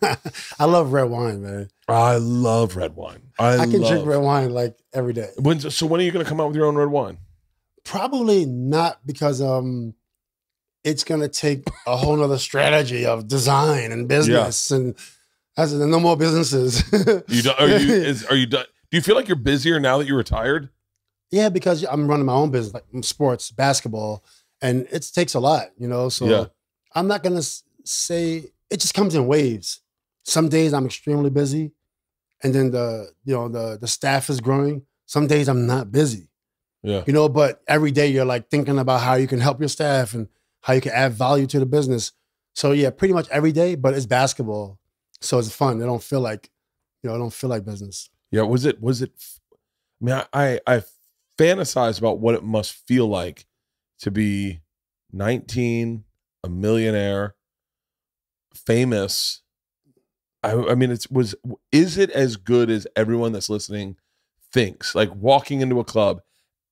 I love red wine, man. I love red wine. I can drink red wine like every day. So when are you going to come out with your own red wine? Probably not, because it's going to take a whole nother strategy of design and business, and that's no more businesses. Are you done? Do you feel like you're busier now that you're retired? Yeah, because I'm running my own business, like sports, basketball, and it takes a lot, So I'm not gonna say, it just comes in waves. Some days I'm extremely busy, and then the staff is growing. Some days I'm not busy. Yeah. But every day you're like thinking about how you can help your staff and how you can add value to the business. So yeah, pretty much every day, but it's basketball, so it's fun. It don't feel like, I don't feel like business. Yeah. Was it? I mean, I fantasize about what it must feel like to be 19, a millionaire, famous. I mean, is it as good as everyone that's listening thinks? Like walking into a club,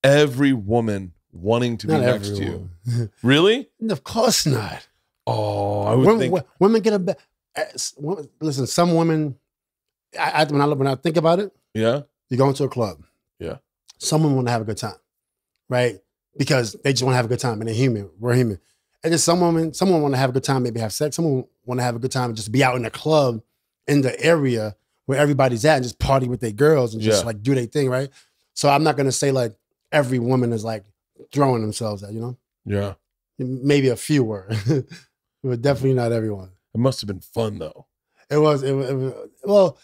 every woman wanting to be next to you. Really? Of course not. Oh, I would think women get listen, some women, when I think about it, yeah, you go into a club. Yeah. Someone want to have a good time, right? Because they just want to have a good time, and they're human. We're human. And then someone want to have a good time, maybe have sex. Someone want to have a good time and just be out in the club, in the area where everybody's at, and just party with their girls and just like do their thing, right? So I'm not gonna say like every woman is like throwing themselves at, Yeah. Maybe a few were, but definitely not everyone. It must have been fun though. It was well,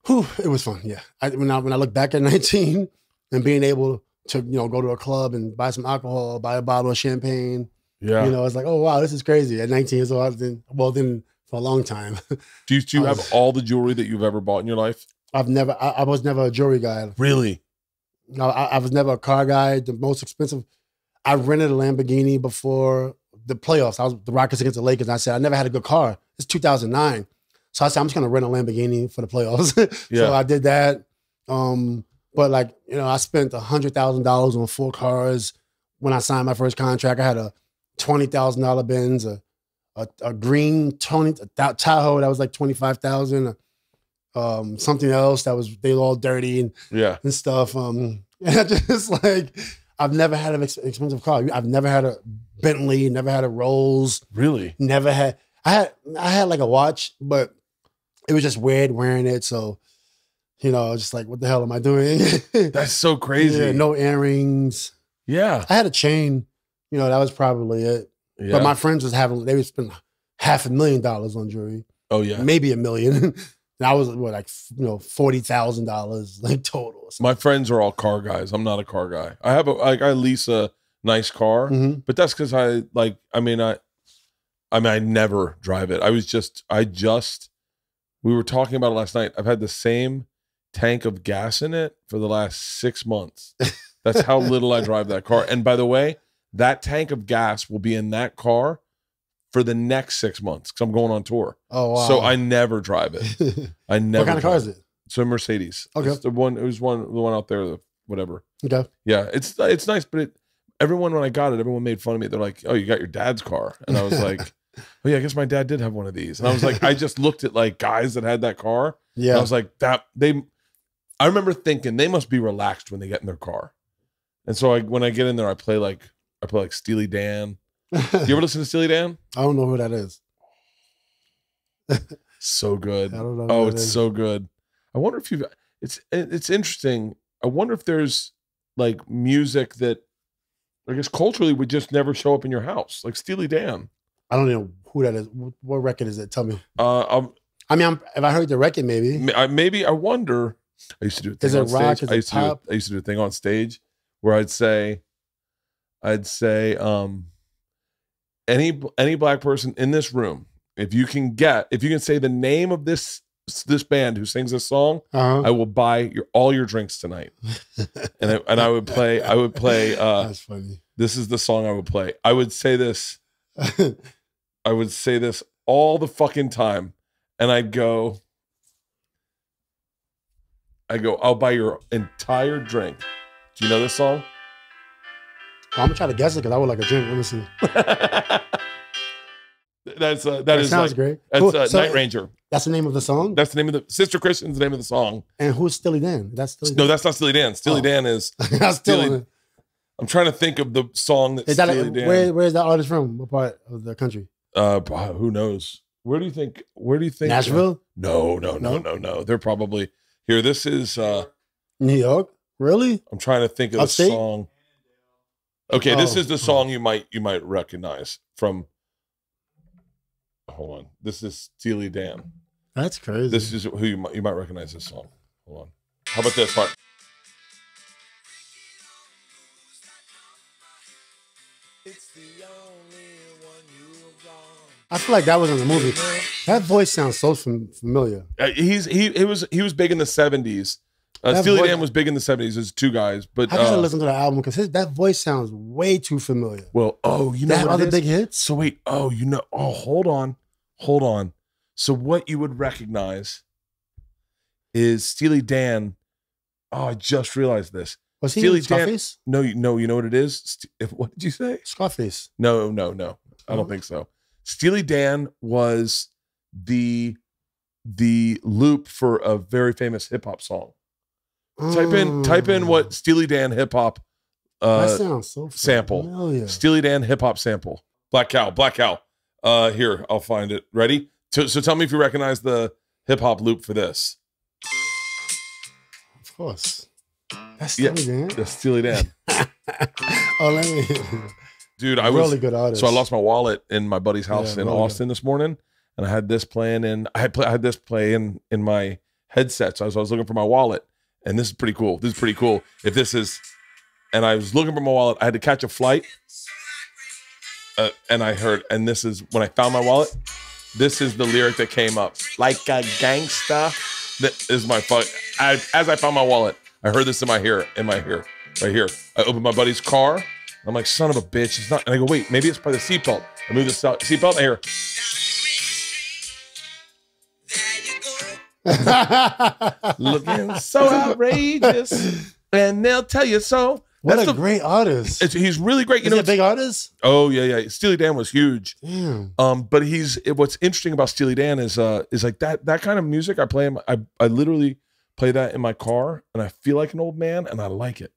it was fun. Yeah. When I look back at 19. And being able to, go to a club and buy some alcohol, buy a bottle of champagne. Yeah. It's like, oh, wow, this is crazy. At 19 years old, then for a long time. Do you have all the jewelry that you've ever bought in your life? I was never a jewelry guy. Really? No, I was never a car guy. The most expensive, I rented a Lamborghini before the playoffs. I was the Rockets against the Lakers. And I said, I never had a good car. It's 2009. So I said, I'm just going to rent a Lamborghini for the playoffs. So I did that. But like, I spent $100,000 on 4 cars when I signed my first contract. I had a $20,000 Benz, a green Tahoe that was like $25,000, something else they were all dirty and stuff. And I just like, I've never had an expensive car. I've never had a Bentley, never had a Rolls. Really? Never had. I had like a watch, but it was just weird wearing it. So. Just like, what the hell am I doing? That's so crazy. Yeah, no earrings. Yeah. I had a chain. That was probably it. Yeah. But my friends they would spend $500,000 on jewelry. Oh, yeah. Maybe $1 million. And I was, $40,000 like total. My friends are all car guys. I'm not a car guy. I lease a nice car, but that's because I never drive it. We were talking about it last night. I've had the same tank of gas in it for the last 6 months. That's how little I drive that car. And by the way, that tank of gas will be in that car for the next 6 months because I'm going on tour. Oh, wow. So I never drive it. I never. What kind of car is it? So Mercedes. Okay. It's the one out there, whatever. Okay. Yeah, it's nice, but everyone, when I got it, everyone made fun of me. They're like, "Oh, you got your dad's car," and I was like. Oh yeah, I guess my dad did have one of these. And I was like, I just looked at like guys that had that car. Yeah. And I was like, I remember thinking they must be relaxed when they get in their car. And so when I get in there, I play like Steely Dan. You ever listen to Steely Dan? I don't know who that is. So good. I don't know. Oh, it's so good. I wonder if it's interesting. I wonder if there's like music that I guess culturally would just never show up in your house, like Steely Dan. I don't know who that is. What record is it? Tell me. If I heard the record, maybe. Maybe I wonder. I used to do a thing is it on rock? stage. Is it pop? I used to do a thing on stage where I'd say, any black person in this room, if you can say the name of this band who sings this song, I will buy all your drinks tonight. and I would play. That's funny. This is the song I would play. I would say this I would say this all the fucking time. And I'd go, I'll buy your entire drink. Do you know this song? I'm gonna try to guess it because I would like a drink. Let me see. that sounds like, great. That's Night Ranger. That's the name of the song? That's the name of the Sister Christian's the name of the song. And who's Steely Dan? That's Steely Dan? No, that's not Steely Dan. Steely Dan is Steely. I'm trying to think of the song that's Steely Dan. Where's that artist from? What part of the country? Who knows? Where do you think? Nashville? No. They're probably here. This is New York. Really? I'm trying to think of Upstate? the song. Okay, this is the song you might recognize from. Hold on, this is Steely Dan. That's crazy. This is who you might recognize this song. Hold on. How about this part? I feel like that was in the movie. That voice sounds so familiar. He was big in the 70s. Steely Dan was big in the 70s. There's two guys, but I gotta listen to the album because that voice sounds way too familiar. Well, you know that what other big hits. So wait, hold on. So what you would recognize is Steely Dan. Oh, I just realized this. Was he Steely Scarface? Dan? No, you know what it is? What did you say? Scarface. No. I don't think so. Steely Dan was the loop for a very famous hip hop song. Type in what Steely Dan hip hop that sounds so sample. Familiar. Steely Dan hip hop sample. Black Cow. Here, I'll find it. Ready? So tell me if you recognize the hip hop loop for this. Of course. That's Steely Dan. That's Steely Dan. Let me. Dude, I really was good artist. So I lost my wallet in my buddy's house in Austin this morning, and I had this playing, and I had this play in my headset. So I was looking for my wallet, and this is pretty cool. If this is, and I was looking for my wallet, I had to catch a flight, and I heard, and this is when I found my wallet. This is the lyric that came up, like a gangsta. That is my fuck. As I found my wallet, I heard this in my ear, right here. I opened my buddy's car. I'm like, son of a bitch, it's not. And I go, wait, maybe it's by the seatbelt. I move the seatbelt, I hear. Looking so outrageous, and they'll tell you so. What a great artist. He's really great. Is he a big artist? Oh, yeah. Steely Dan was huge. Damn. But what's interesting about Steely Dan is like that kind of music I play. I literally play that in my car, and I feel like an old man, and I like it.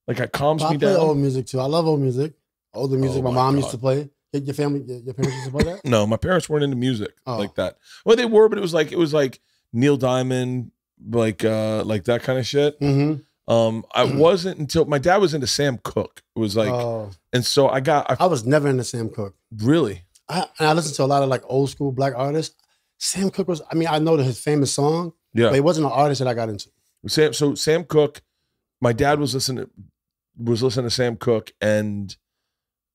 Like it calms me down. I play old music too. I love old music. Older music. My mom used to play. Your parents used to play that? No, my parents weren't into music like that. Well, they were, but it was like Neil Diamond, like that kind of shit. Mm-hmm. I wasn't until my dad was into Sam Cooke. It was like, and so I was never into Sam Cooke. Really? I listened to a lot of like old school black artists. Sam Cooke was. I mean, I know his famous song. Yeah, but he wasn't an artist that I got into. Sam Cooke. My dad was listening to Sam Cooke, and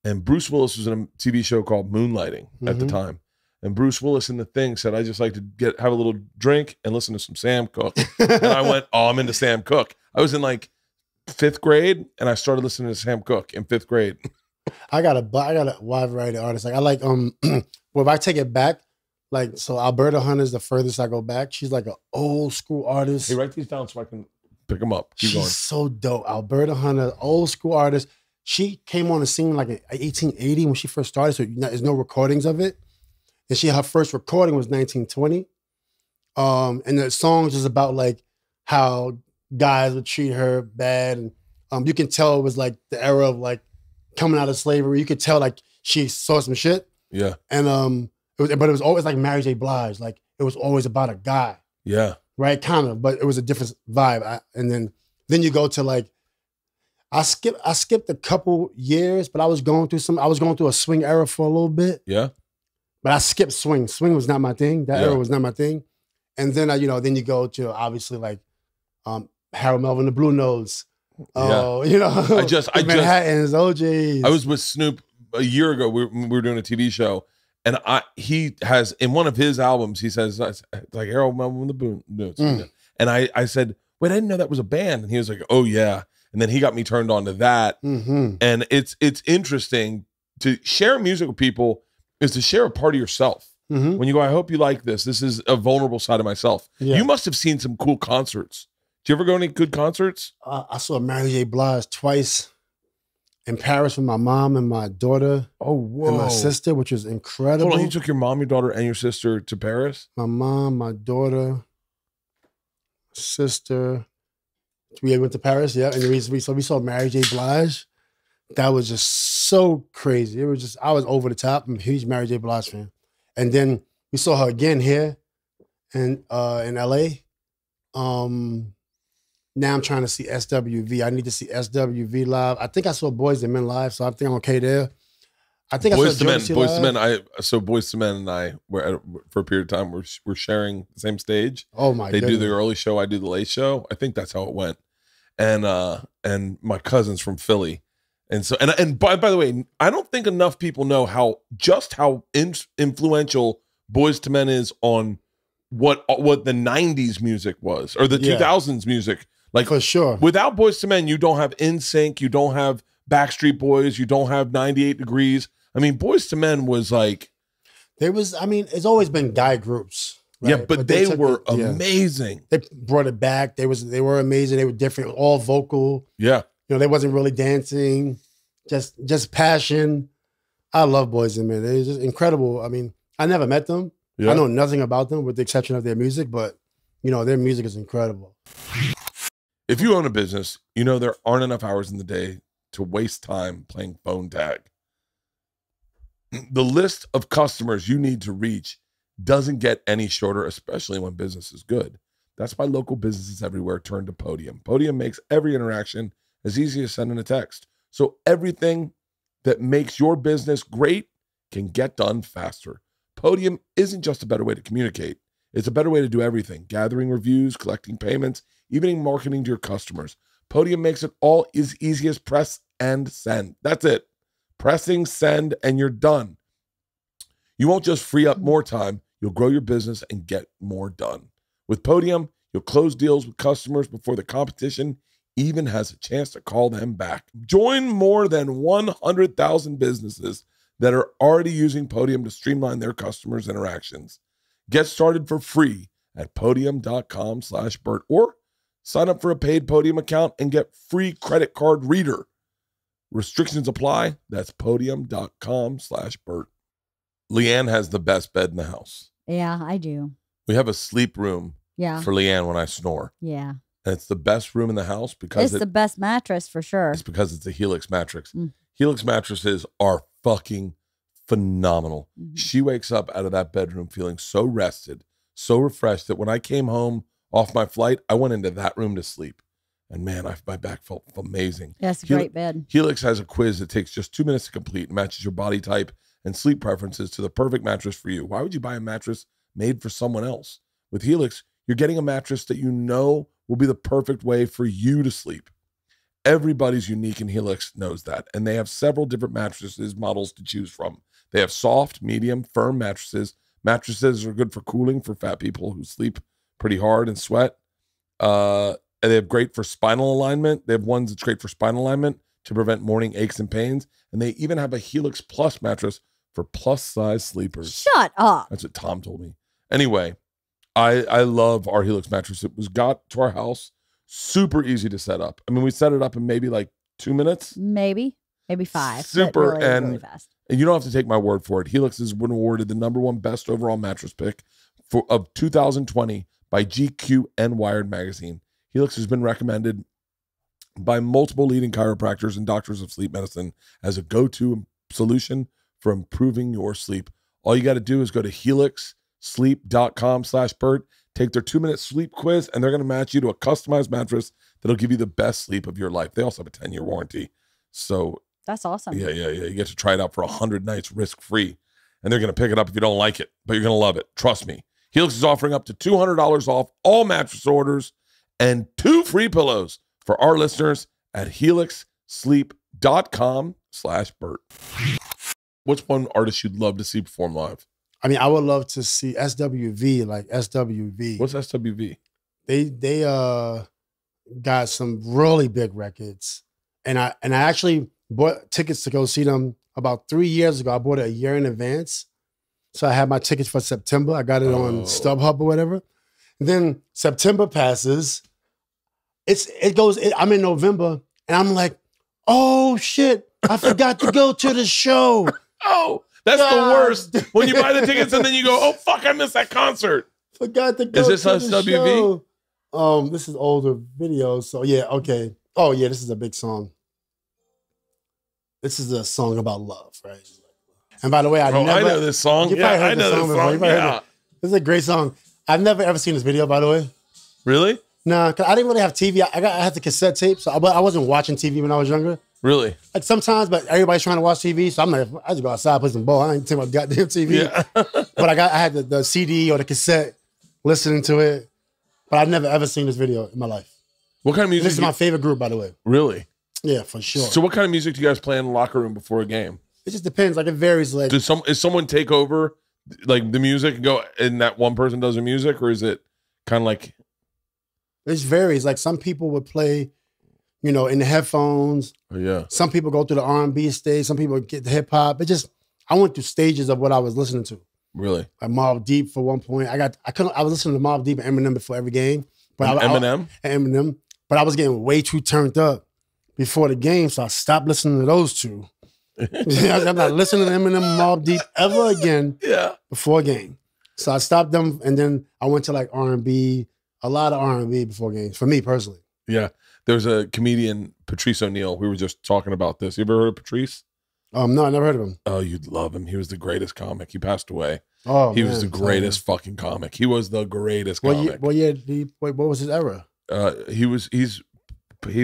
Bruce Willis was in a TV show called Moonlighting at the time. And Bruce Willis in the thing said, I just like to have a little drink and listen to some Sam Cooke. And I went, I'm into Sam Cooke. I was in like 5th grade, and I started listening to Sam Cooke in 5th grade. I got a wide variety of artists. Like I like well, if I take it back, like so Alberta Hunter's the furthest I go back. She's like an old school artist. Hey, write these down so I can pick them up. She's so dope. Alberta Hunter, old school artist. She came on the scene like in 1880 when she first started, so there's no recordings of it. And her first recording was 1920. And the songs is about like how guys would treat her bad. And you can tell it was like the era of like coming out of slavery. You could tell like she saw some shit. Yeah. And it was always like Mary J. Blige. Like it was always about a guy. Yeah. Right, kind of, but it was a different vibe. And then you go to like, I skipped a couple years, but I was going through a swing era for a little bit. Yeah. But I skipped swing. Swing was not my thing. That era was not my thing. And then then you go to obviously like Harold Melvin, the Blue Notes. Manhattan's, OJ's. I was with Snoop a year ago. We were doing a TV show. And he has in one of his albums, he says like Harold Melvin the Blue Notes. And I said, wait, I didn't know that was a band. And he was like, oh yeah. And then he got me turned on to that. Mm-hmm. And it's interesting to share music with people is to share a part of yourself. When you go, I hope you like this. This is a vulnerable side of myself. Yeah. You must have seen some cool concerts. Did you ever go to any good concerts? I saw Mary J. Blige twice in Paris with my mom and my daughter. Oh, whoa. And my sister, which was incredible. Hold on, you took your mom, your daughter, and your sister to Paris? My mom, my daughter, sister. We went to Paris, yeah. And we saw Mary J. Blige. That was just so crazy. It was just, I was over the top. I'm a huge Mary J. Blige fan. And then we saw her again here in LA. Now I'm trying to see SWV. I need to see SWV live. I think I saw Boys and Men live, so I think I'm okay there. I think Boys to I Men. saw Boys to Men. Boys to Men and I were for a period of time. We're sharing the same stage. Oh my! They goodness. do the early show. I do the late show. I think that's how it went. And my cousin's from Philly, and so and by the way, I don't think enough people know how influential Boys to Men is on what the 90s music was, or the 2000s music. Like, for sure. Without Boys to Men, you don't have NSYNC, you don't have Backstreet Boys, you don't have 98 Degrees. I mean, Boys to Men was like, it's always been guy groups. Right? Yeah, but they were amazing. They brought it back. They were amazing. They were different, all vocal. Yeah. You know, they wasn't really dancing, just passion. I love Boys to Men. They're just incredible. I mean, I never met them. Yeah. I know nothing about them with the exception of their music, but you know, their music is incredible. If you own a business, you know there aren't enough hours in the day to waste time playing phone tag. The list of customers you need to reach doesn't get any shorter, especially when business is good. That's why local businesses everywhere turn to Podium. Podium makes every interaction as easy as sending a text. So everything that makes your business great can get done faster. Podium isn't just a better way to communicate. It's a better way to do everything. Gathering reviews, collecting payments, even marketing to your customers. Podium makes it all as easy as press and send. That's it. Pressing send and you're done. You won't just free up more time. You'll grow your business and get more done. With Podium, you'll close deals with customers before the competition even has a chance to call them back. Join more than 100,000 businesses that are already using Podium to streamline their customers' interactions. Get started for free at podium.com/Bert or sign up for a paid Podium account and get free credit card reader. Restrictions apply. That's podium.com/Bert. Leanne has the best bed in the house. Yeah, I do. We have a sleep room for Leanne when I snore. Yeah. And it's the best room in the house because it's the best mattress for sure. It's because it's a Helix mattress. Helix mattresses are fucking phenomenal. She wakes up out of that bedroom feeling so rested, so refreshed that when I came home off my flight, I went into that room to sleep. And man, my back felt amazing. Yeah, it's a great bed. Helix has a quiz that takes just 2 minutes to complete and matches your body type and sleep preferences to the perfect mattress for you. Why would you buy a mattress made for someone else? With Helix, you're getting a mattress that you know will be the perfect way for you to sleep. Everybody's unique, and Helix knows that. And they have several different mattresses models to choose from. They have soft, medium, firm mattresses. Mattresses are good for cooling for fat people who sleep pretty hard and sweat. And they have great for spinal alignment. They have ones that's great for spinal alignment to prevent morning aches and pains. And they even have a Helix Plus mattress for plus-size sleepers. Shut up. That's what Tom told me. Anyway, I love our Helix mattress. It was got to our house. Super easy to set up. I mean, we set it up in maybe like 2 minutes. Maybe 5. Super. Really, and really fast. And you don't have to take my word for it. Helix has been awarded the #1 best overall mattress pick of 2020 by GQ and Wired magazine. Helix has been recommended by multiple leading chiropractors and doctors of sleep medicine as a go-to solution for improving your sleep. All you got to do is go to helixsleep.com/Bert, take their 2-minute sleep quiz, and they're going to match you to a customized mattress that'll give you the best sleep of your life. They also have a 10-year warranty. So that's awesome. Yeah. You get to try it out for 100 nights risk-free. And they're going to pick it up if you don't like it, but you're going to love it. Trust me. Helix is offering up to $200 off all mattress orders and 2 free pillows for our listeners at helixsleep.com/Bert. What's one artist you'd love to see perform live? I mean, I would love to see SWV, like SWV. What's SWV? They got some really big records. And I actually bought tickets to go see them about 3 years ago. I bought it a year in advance. So I had my tickets for September. I got it on StubHub or whatever. And then September passes. I'm in November and I'm like, oh shit, I forgot to go to the show. Oh, that's the worst. When you buy the tickets and then you go, oh fuck, I missed that concert. Forgot to go to the show. Is this SWV? This is older videos. So yeah, okay. Oh yeah, this is a big song. This is a song about love, right? And by the way, I know this song. You probably heard this song before. Yeah. This is a great song. I've never ever seen this video, by the way. Really? Nah, cause I didn't really have TV. I had the cassette tape, so I wasn't watching TV when I was younger. Really? Like sometimes, but everybody's trying to watch TV, so I'm like, I just go outside, play some ball. I ain't taking my goddamn TV. Yeah. But I had the CD or the cassette, listening to it. But I've never ever seen this video in my life. What kind of music? This is my favorite group, by the way. Really? Yeah, for sure. So what kind of music do you guys play in the locker room before a game? It just depends. Like it varies. Like, is someone take over like the music and go, and that one person does the music, or is it kind of like? It varies. Like some people would play, in the headphones. Oh, yeah. Some people go through the R&B stage. Some people get the hip hop. I went through stages of what I was listening to. Really? Like Mobb Deep for one point. I was listening to Mobb Deep and Eminem before every game. But Eminem. But I was getting way too turned up before the game, so I stopped listening to those two. I'm not listening to Eminem and Mobb Deep ever again. Yeah. Before a game. So I stopped them, and then I went to like R&B, a lot of R&B before games, for me personally. Yeah. There's a comedian, Patrice O'Neal. We were just talking about this. You ever heard of Patrice? No, I never heard of him. Oh, you'd love him. He was the greatest comic. He passed away. Oh, he was the greatest fucking comic. He was the greatest comic. What was his era? He's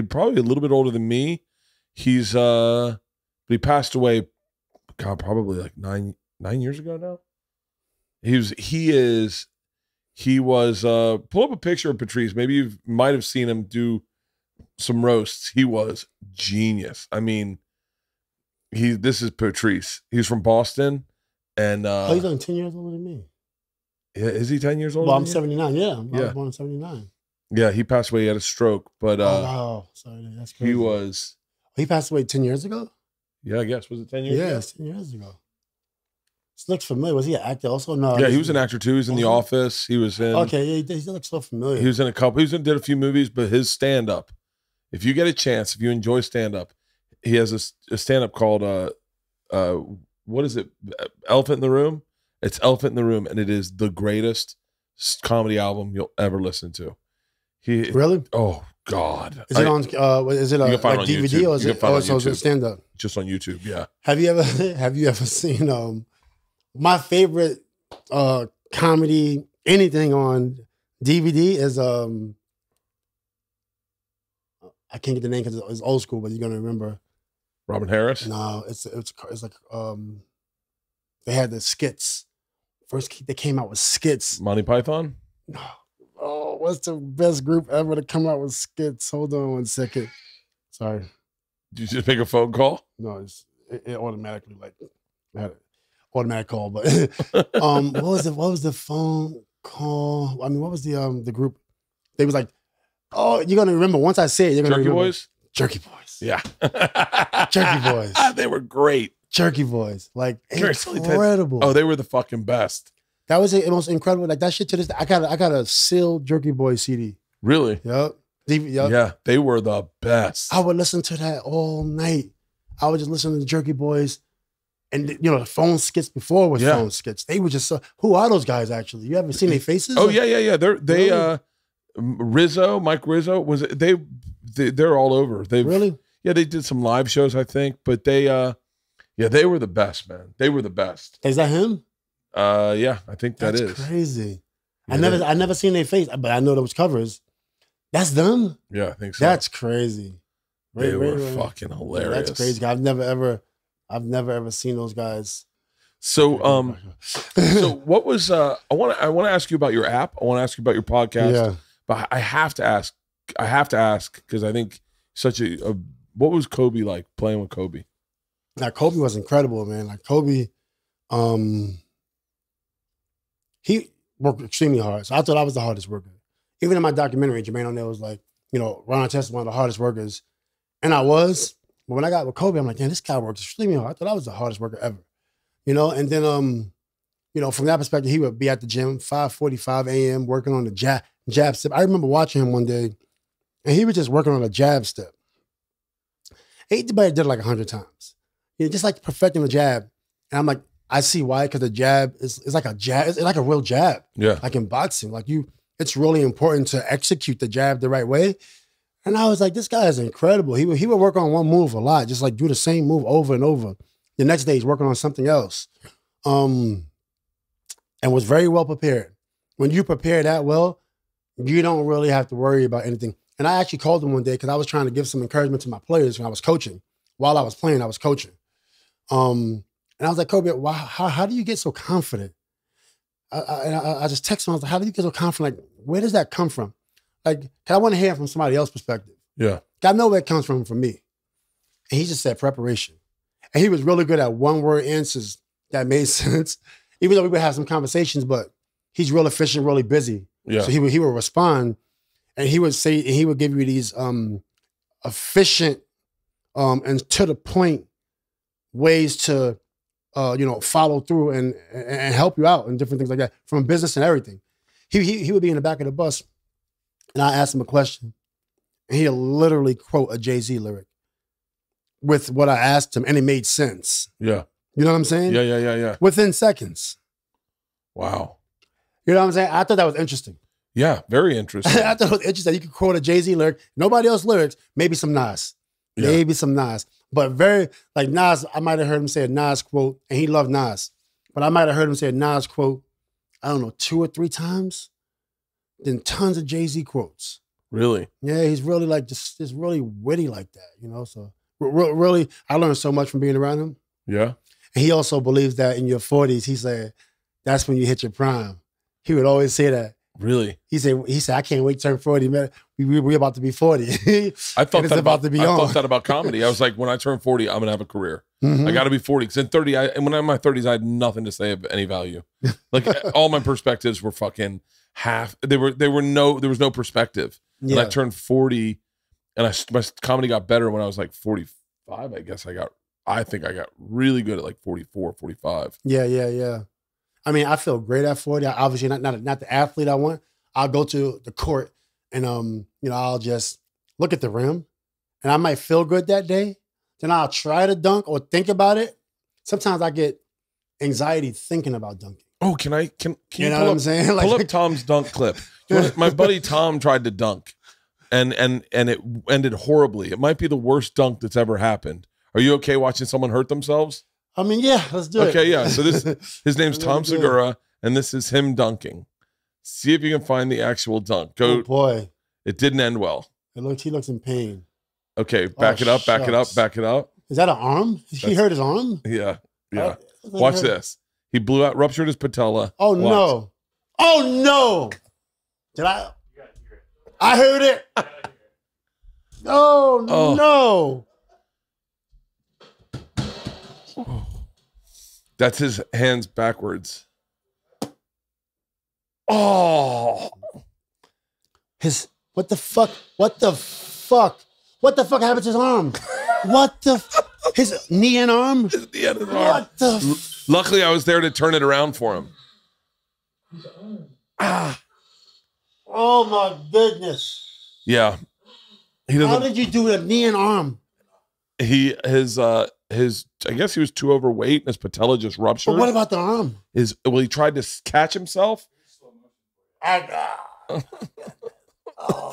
probably a little bit older than me. But he passed away, God, probably like nine years ago now. He was pull up a picture of Patrice. Maybe you might have seen him do some roasts. He was genius. I mean, this is Patrice. He's from Boston, and he's only 10 years older than me. Yeah, is he 10 years older? Well, I'm 79. Yeah, I was born in 79. Yeah, he passed away. He had a stroke, but wow, sorry, that's crazy. He passed away 10 years ago. Yeah, I guess. Was it 10 years ago? Yeah, 10 years ago. This looks familiar. Was he an actor also? No. Yeah, he was an actor too. He was in The Office. He was in. Okay, yeah, he looks so familiar. He was in a couple. Did a few movies, but his stand up. If you get a chance, if you enjoy stand up, he has a stand up called what is it? Elephant in the Room. It's Elephant in the Room, and it is the greatest comedy album you'll ever listen to. Really? Oh God! Is it on? Is it a like DVD YouTube. or is it stand up? Just on YouTube. Yeah. Have you ever seen my favorite comedy anything on DVD is I can't get the name because it's old school, but you're gonna remember. Robin Harris? No, it's like they had the skits. First they came out with skits. Monty Python? No. Oh, what's the best group ever to come out with skits? Hold on 1 second. Sorry. Did you just make a phone call? No, it automatically I had an automatic call, but what was the phone call? I mean, what was the group? They was like, oh, you're gonna remember once I say it, you're gonna remember. Boys? Jerky Boys. Yeah. Jerky Boys. They were great. Jerky Boys. Like incredible. Oh, they were the fucking best. That was the most incredible. Like that shit to this day. I got a sealed Jerky Boys CD. Really? Yep. Yeah, they were the best. I would listen to that all night. I would just listen to the Jerky Boys. And the phone skits before was phone skits. They were just so. Who are those guys actually? You haven't seen their faces? Oh yeah. They Rizzo, Mike Rizzo they're all over. Really? Yeah, they did some live shows, I think, but they were the best, man. They were the best. Is that him? Yeah, I think That's is crazy. Yeah, I never seen their face, but I know those covers. That's them? Yeah, I think so. That's crazy. They were fucking hilarious. That's crazy. I've never ever seen those guys. So so what was I want to ask you about your app. I want to ask you about your podcast. Yeah. But I have to ask because I think what was Kobe like playing with Kobe? Now Kobe was incredible, man. Like Kobe, he worked extremely hard. So I thought I was the hardest worker. Even in my documentary, Jermaine O'Neal was like, Ron Artest is one of the hardest workers. And I was, But when I got with Kobe, I'm like, damn, this guy works extremely hard. I thought I was the hardest worker ever. You know, and then, you know, from that perspective, he would be at the gym, 5:45 a.m., working on the jab step. I remember watching him one day, and he was just working on a jab step. Anybody did it like 100 times. You know, just like perfecting the jab. And I'm like, I see why, because the jab is like a jab. It's like a real jab. Yeah. Like in boxing. Like it's really important to execute the jab the right way. And I was like, this guy is incredible. He would work on one move a lot, just like do the same move over and over. The next day he's working on something else. And was very well prepared. When you prepare that well, you don't really have to worry about anything. And I actually called him one day because I was trying to give some encouragement to my players when I was coaching. While I was playing, I was coaching. And I was like, Kobe, how do you get so confident? I just texted him. I was like, how do you get so confident? Like, where does that come from? Like, 'cause I want to hear it from somebody else's perspective. Yeah. I know where it comes from me. And he just said preparation. And he was really good at one-word answers that made sense. Even though we would have some conversations, but he's real efficient, really busy. Yeah. So he would respond, and he would say, and he would give you these efficient and to the point ways to follow through and help you out and different things like that, from business and everything. He would be in the back of the bus, and I asked him a question, and he'd literally quote a Jay-Z lyric with what I asked him, and it made sense. Yeah. You know what I'm saying? Yeah. Within seconds. Wow. You know what I'm saying? I thought that was interesting. Yeah, very interesting. I thought it was interesting. You could quote a Jay-Z lyric, nobody else lyrics, maybe some Nas. Yeah. Maybe some Nas. But very, like Nas, I might have heard him say a Nas quote, and he loved Nas. But I might have heard him say a Nas quote, I don't know, 2 or 3 times. Then tons of Jay-Z quotes. Really? Yeah, he's really like, just really witty like that, you know? So really, I learned so much from being around him. Yeah. And he also believes that in your 40s, he said, that's when you hit your prime. He would always say that. Really? He said, I can't wait to turn 40, man. We're about to be 40. I thought that about to be on. I thought that about comedy. I was like, when I turn 40, I'm gonna have a career. Mm-hmm. I got to be 40. Because in 30, and when I'm in my 30s, I had nothing to say of any value. Like all my perspectives were fucking half. There was no perspective. Yeah. And I turned 40, and my comedy got better when I was like 45. I guess I think I got really good at like 44, 45. Yeah. I mean, I feel great at 40. I obviously not the athlete I want. I'll go to the court and I'll just look at the rim, and I might feel good that day. Then I'll try to dunk or think about it. Sometimes I get anxiety thinking about dunking. Oh, can you know what I'm saying? Pull up Tom's dunk clip. My buddy Tom tried to dunk, and it ended horribly. It might be the worst dunk that's ever happened. Are you okay watching someone hurt themselves? I mean, yeah, let's do it. Okay, yeah. So his name's Tom Segura, and this is him dunking. See if you can find the actual dunk. Oh boy, it didn't end well. He looks in pain. Okay, back it up. Is that an arm? He hurt his arm? Yeah. Watch this. He ruptured his patella. Oh no! Oh no! Did I? I heard it. Oh no! That's his hands backwards. Oh. What the fuck happened to his arm? His knee and arm? His knee and his arm. Luckily, I was there to turn it around for him. Oh my goodness. Yeah. How did you do a knee and arm? I guess he was too overweight and his patella just ruptured. But what about the arm? He tried to catch himself. Oh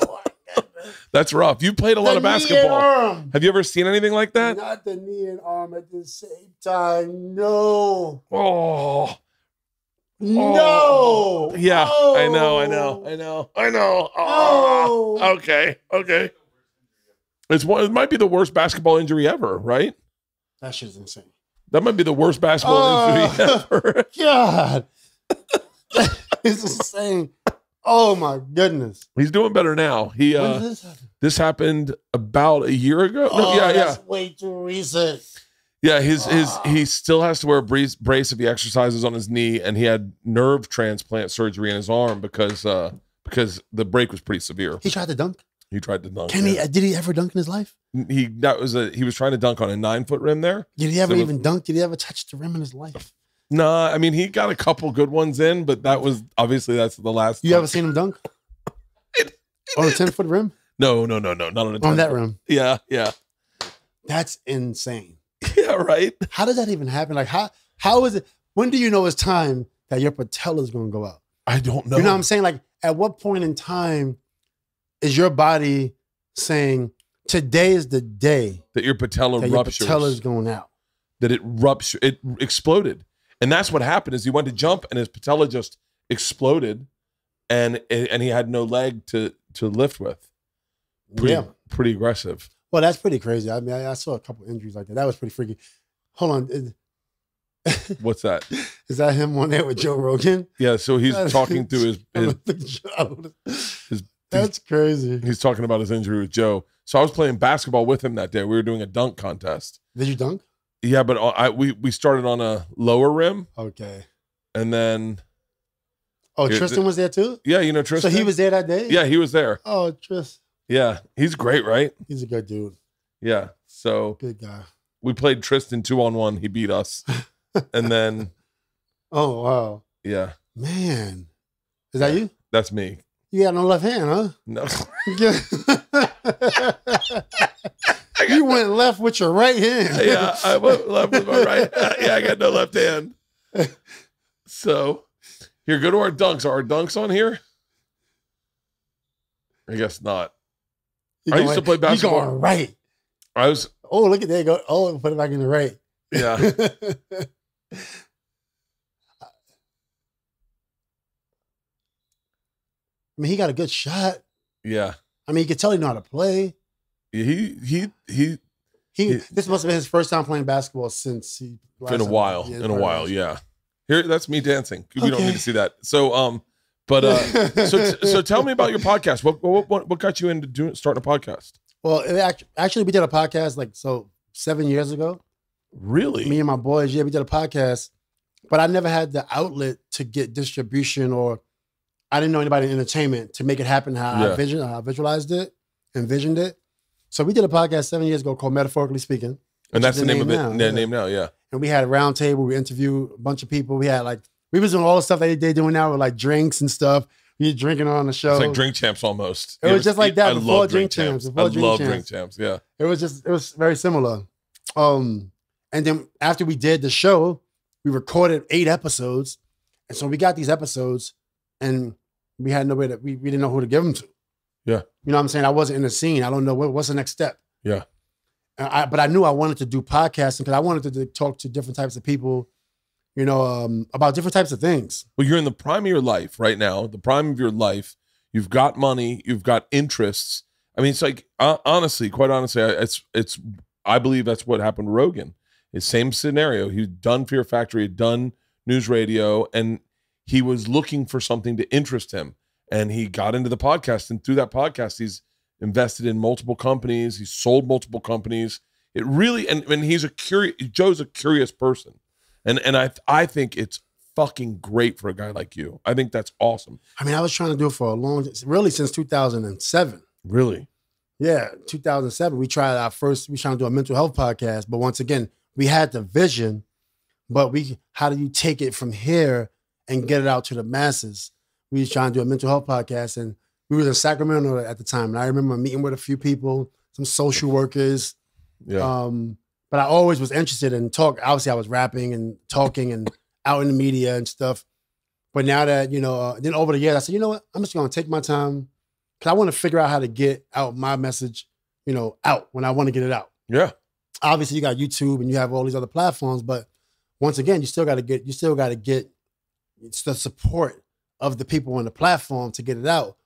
my goodness. That's rough. You played a lot of basketball. Have you ever seen anything like that? Not the knee and arm at the same time. No. Oh. No. Yeah. Oh. I know. Oh. Okay. It might be the worst basketball injury ever, right? That shit's insane. That might be the worst basketball injury ever. God. It's insane. Oh my goodness. He's doing better now. When did this happen? This happened about a year ago. That's way too recent. Yeah, he still has to wear a brace if he exercises on his knee, and he had nerve transplant surgery in his arm because the break was pretty severe. He tried to dunk? He tried to dunk. Did he ever dunk in his life? He was trying to dunk on a 9-foot rim there. Did he ever even dunk? Did he ever touch the rim in his life? No, I mean, he got a couple good ones in, but that's the last. You ever seen him dunk? On a 10-foot rim? No, not on a 10-foot. On that rim. Yeah. That's insane. Yeah, right. How does that even happen? Like, how is it? When do you know it's time that your patella is going to go out? I don't know. You know what I'm saying? Like, at what point in time is your body saying, today is the day that your patella ruptures? Your patella is going out. That it exploded. And that's what happened is he went to jump and his patella just exploded and he had no leg to lift with. Pretty aggressive. Well, that's pretty crazy. I mean, I saw a couple injuries like that. That was pretty freaky. Hold on. What's that? Is that him on there with Joe Rogan? Yeah, so he's talking through That's crazy. He's talking about his injury with Joe. So I was playing basketball with him that day. We were doing a dunk contest. Did you dunk? Yeah, but we started on a lower rim. Okay. And then... Oh, Tristan was there too? Yeah, you know Tristan? So he was there that day? Yeah, he was there. Oh, Tristan. Yeah, he's great, right? He's a good dude. Yeah, so... Good guy. We played Tristan 2-on-1. He beat us. And then... Oh, wow. Yeah. Man. Is that you? That's me. You got no left hand, huh? No. You went left with your right hand. Yeah, I went left with my right. Yeah, I got no left hand. So, here, go to our dunks. Are our dunks on here? I guess not. I used to play basketball. You going right. Oh, look at that. Go. Oh, put it back in the right. Yeah. I mean, he got a good shot. Yeah. I mean, you could tell he know how to play. He This must have been his first time playing basketball since he. In a while. Yeah. Here, that's me dancing. We don't need to see that. So, so tell me about your podcast. What got you into starting a podcast? Well, actually, we did a podcast 7 years ago. Really? Me and my boys, we did a podcast, but I never had the outlet to get distribution, or I didn't know anybody in entertainment to make it happen how I visualized it, envisioned it. So we did a podcast 7 years ago called Metaphorically Speaking. And that's the name of it. The name now, yeah. And we had a round table. We interviewed a bunch of people. We had we was doing all the stuff that they're doing now with drinks and stuff. We were drinking on the show. It's like Drink Champs almost. It was just like that before Drink Champs. I love Drink Champs, yeah. It was very similar. And then after we did the show, we recorded 8 episodes. And so we got these episodes and we had nobody that we didn't know who to give them to. Yeah. You know what I'm saying? I wasn't in the scene. I don't know what's the next step. Yeah. But I knew I wanted to do podcasting because I wanted to talk to different types of people, about different types of things. Well, you're in the prime of your life right now, the prime of your life. You've got money. You've got interests. I mean, it's like, honestly, quite honestly, I believe that's what happened to Rogan. It's same scenario. He'd done Fear Factory, had done news radio, and he was looking for something to interest him. And he got into the podcast. And through that podcast, he's invested in multiple companies. He's sold multiple companies. It really, and Joe's a curious person. And I think it's fucking great for a guy like you. I think that's awesome. I mean, I was trying to do it for really since 2007. Really? Yeah, 2007. We trying to do a mental health podcast. But once again, we had the vision, but how do you take it from here and get it out to the masses? We was trying to do a mental health podcast, and we were in Sacramento at the time. And I remember meeting with a few people, some social workers. Yeah. But I always was interested in talk. Obviously, I was rapping and talking and out in the media and stuff. But now that, then over the years, I said, you know what? I'm just going to take my time because I want to figure out how to get out my message, out when I want to get it out. Yeah. Obviously, you got YouTube and you have all these other platforms, but once again, you still got to get the support of the people on the platform to get it out,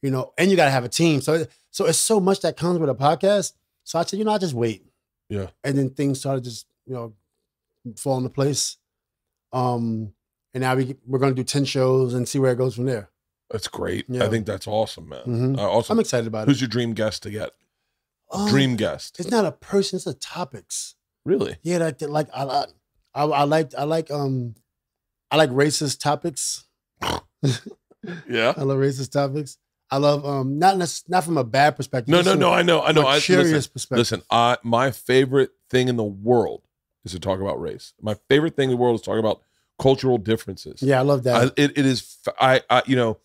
and you got to have a team. So it's so much that comes with a podcast. So I said, I'll just wait. Yeah. And then things started just, fall into place. And now we're going to do 10 shows and see where it goes from there. That's great. Yeah. I think that's awesome, man. Mm-hmm. Awesome. I'm excited about it. Who's your dream guest to get? Dream guest. It's not a person, it's a topics. Really? Yeah, I like racist topics. Yeah. I love racist topics. I love not from a bad perspective. No. I know. A curious perspective. Listen, my favorite thing in the world is to talk about race. My favorite thing in the world is to talk about cultural differences. Yeah, I love that. It is. You know,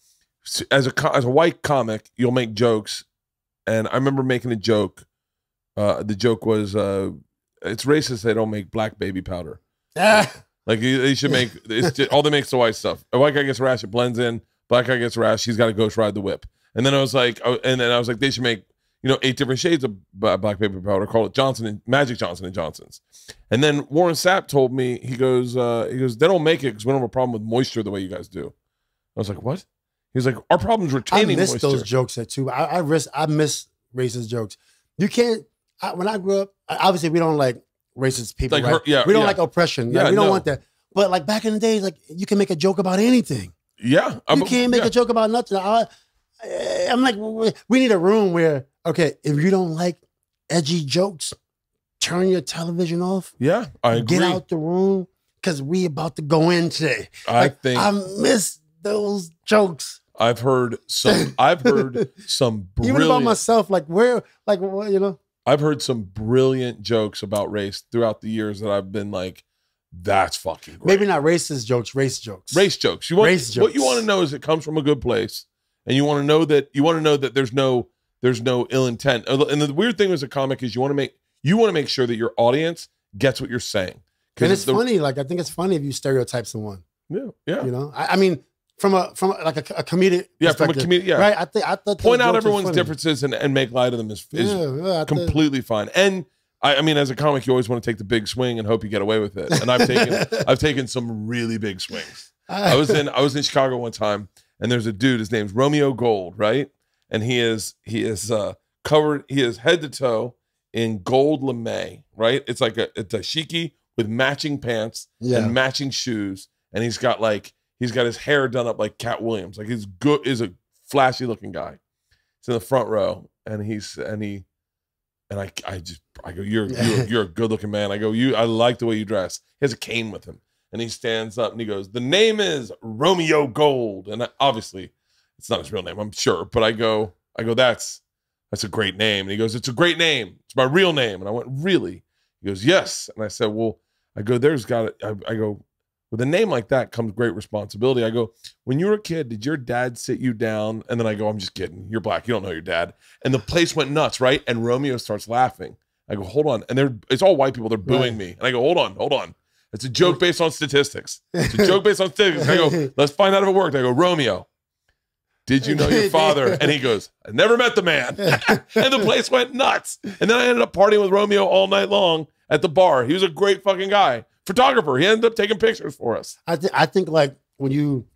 as a white comic, you'll make jokes, and I remember making a joke. The joke was, it's racist they don't make black baby powder. Like they should make. All they make is the white stuff. A white guy gets a rash, it blends in. Black guy gets a rash, he's got to ghost ride the whip. And then I was like, they should make 8 different shades of black baby powder. Call it Magic Johnson and Johnson's. And then Warren Sapp told me, he goes, they don't make it because we don't have a problem with moisture the way you guys do. I was like, what? He's like, our problem is retaining moisture. I miss those jokes too. I miss racist jokes. You can't. When I grew up, obviously we don't like racist people. Like right? We don't like oppression. Like, we don't want that. But like back in the days, like you can make a joke about anything. Yeah, you can't make a joke about nothing. I'm like, we need a room where, okay, if you don't like edgy jokes, turn your television off. Yeah, I agree. Get out the room because we about to go in today. I miss those jokes. I've heard some brilliant, even about myself. Like I've heard some brilliant jokes about race throughout the years that I've been like, that's fucking great. Maybe not racist jokes, race jokes. Race jokes. What you want to know is it comes from a good place, and you want to know that there's no ill intent. And the weird thing as a comic is you want to make sure that your audience gets what you're saying. And it's funny. Like I think it's funny if you stereotype someone. Yeah. You know, I mean, from a comedic yeah. Right. I thought point out everyone's differences and make light of them is completely fine. And I mean, as a comic, you always want to take the big swing and hope you get away with it. And I've taken some really big swings. I was in Chicago one time, and there's a dude. His name's Romeo Gold, right? And he is covered. He is head to toe in gold lame, right? It's like a dashiki with matching pants and matching shoes, and he's got his hair done up like Cat Williams. Like he's good, is a flashy looking guy. He's in the front row, and I go, you're a good looking man. I go, I like the way you dress. He has a cane with him, and he stands up and he goes, the name is Romeo Gold, and obviously it's not his real name, I'm sure, but I go, that's a great name, and he goes, it's a great name, it's my real name, and I went, really? He goes, yes, and I said, well, I go, with a name like that comes great responsibility. I go, when you were a kid, did your dad sit you down? And then I go, I'm just kidding. You're black. You don't know your dad. And the place went nuts, right? And Romeo starts laughing. I go, hold on. And it's all white people. They're booing me. And I go, hold on. It's a joke based on statistics. I go, let's find out if it worked. I go, Romeo, did you know your father? And he goes, I never met the man. And the place went nuts. And then I ended up partying with Romeo all night long at the bar. He was a great fucking guy. Photographer. He ended up taking pictures for us. I think when you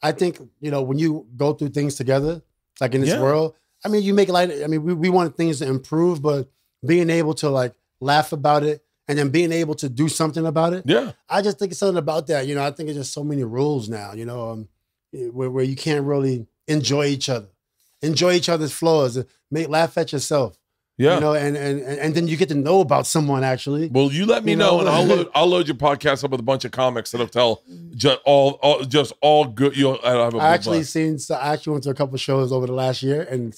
go through things together, like in this world, I mean, you make light. I mean, we want things to improve, but being able to like laugh about it and then being able to do something about it. Yeah. I just think it's something about that. You know, I think it's just so many rules now, where you can't really enjoy each other's flaws, laugh at yourself. Yeah, and then you get to know about someone actually. Well, you let me know, and I'll load your podcast up with a bunch of comics that'll tell just all good. You'll have a I actually went to a couple of shows over the last year, and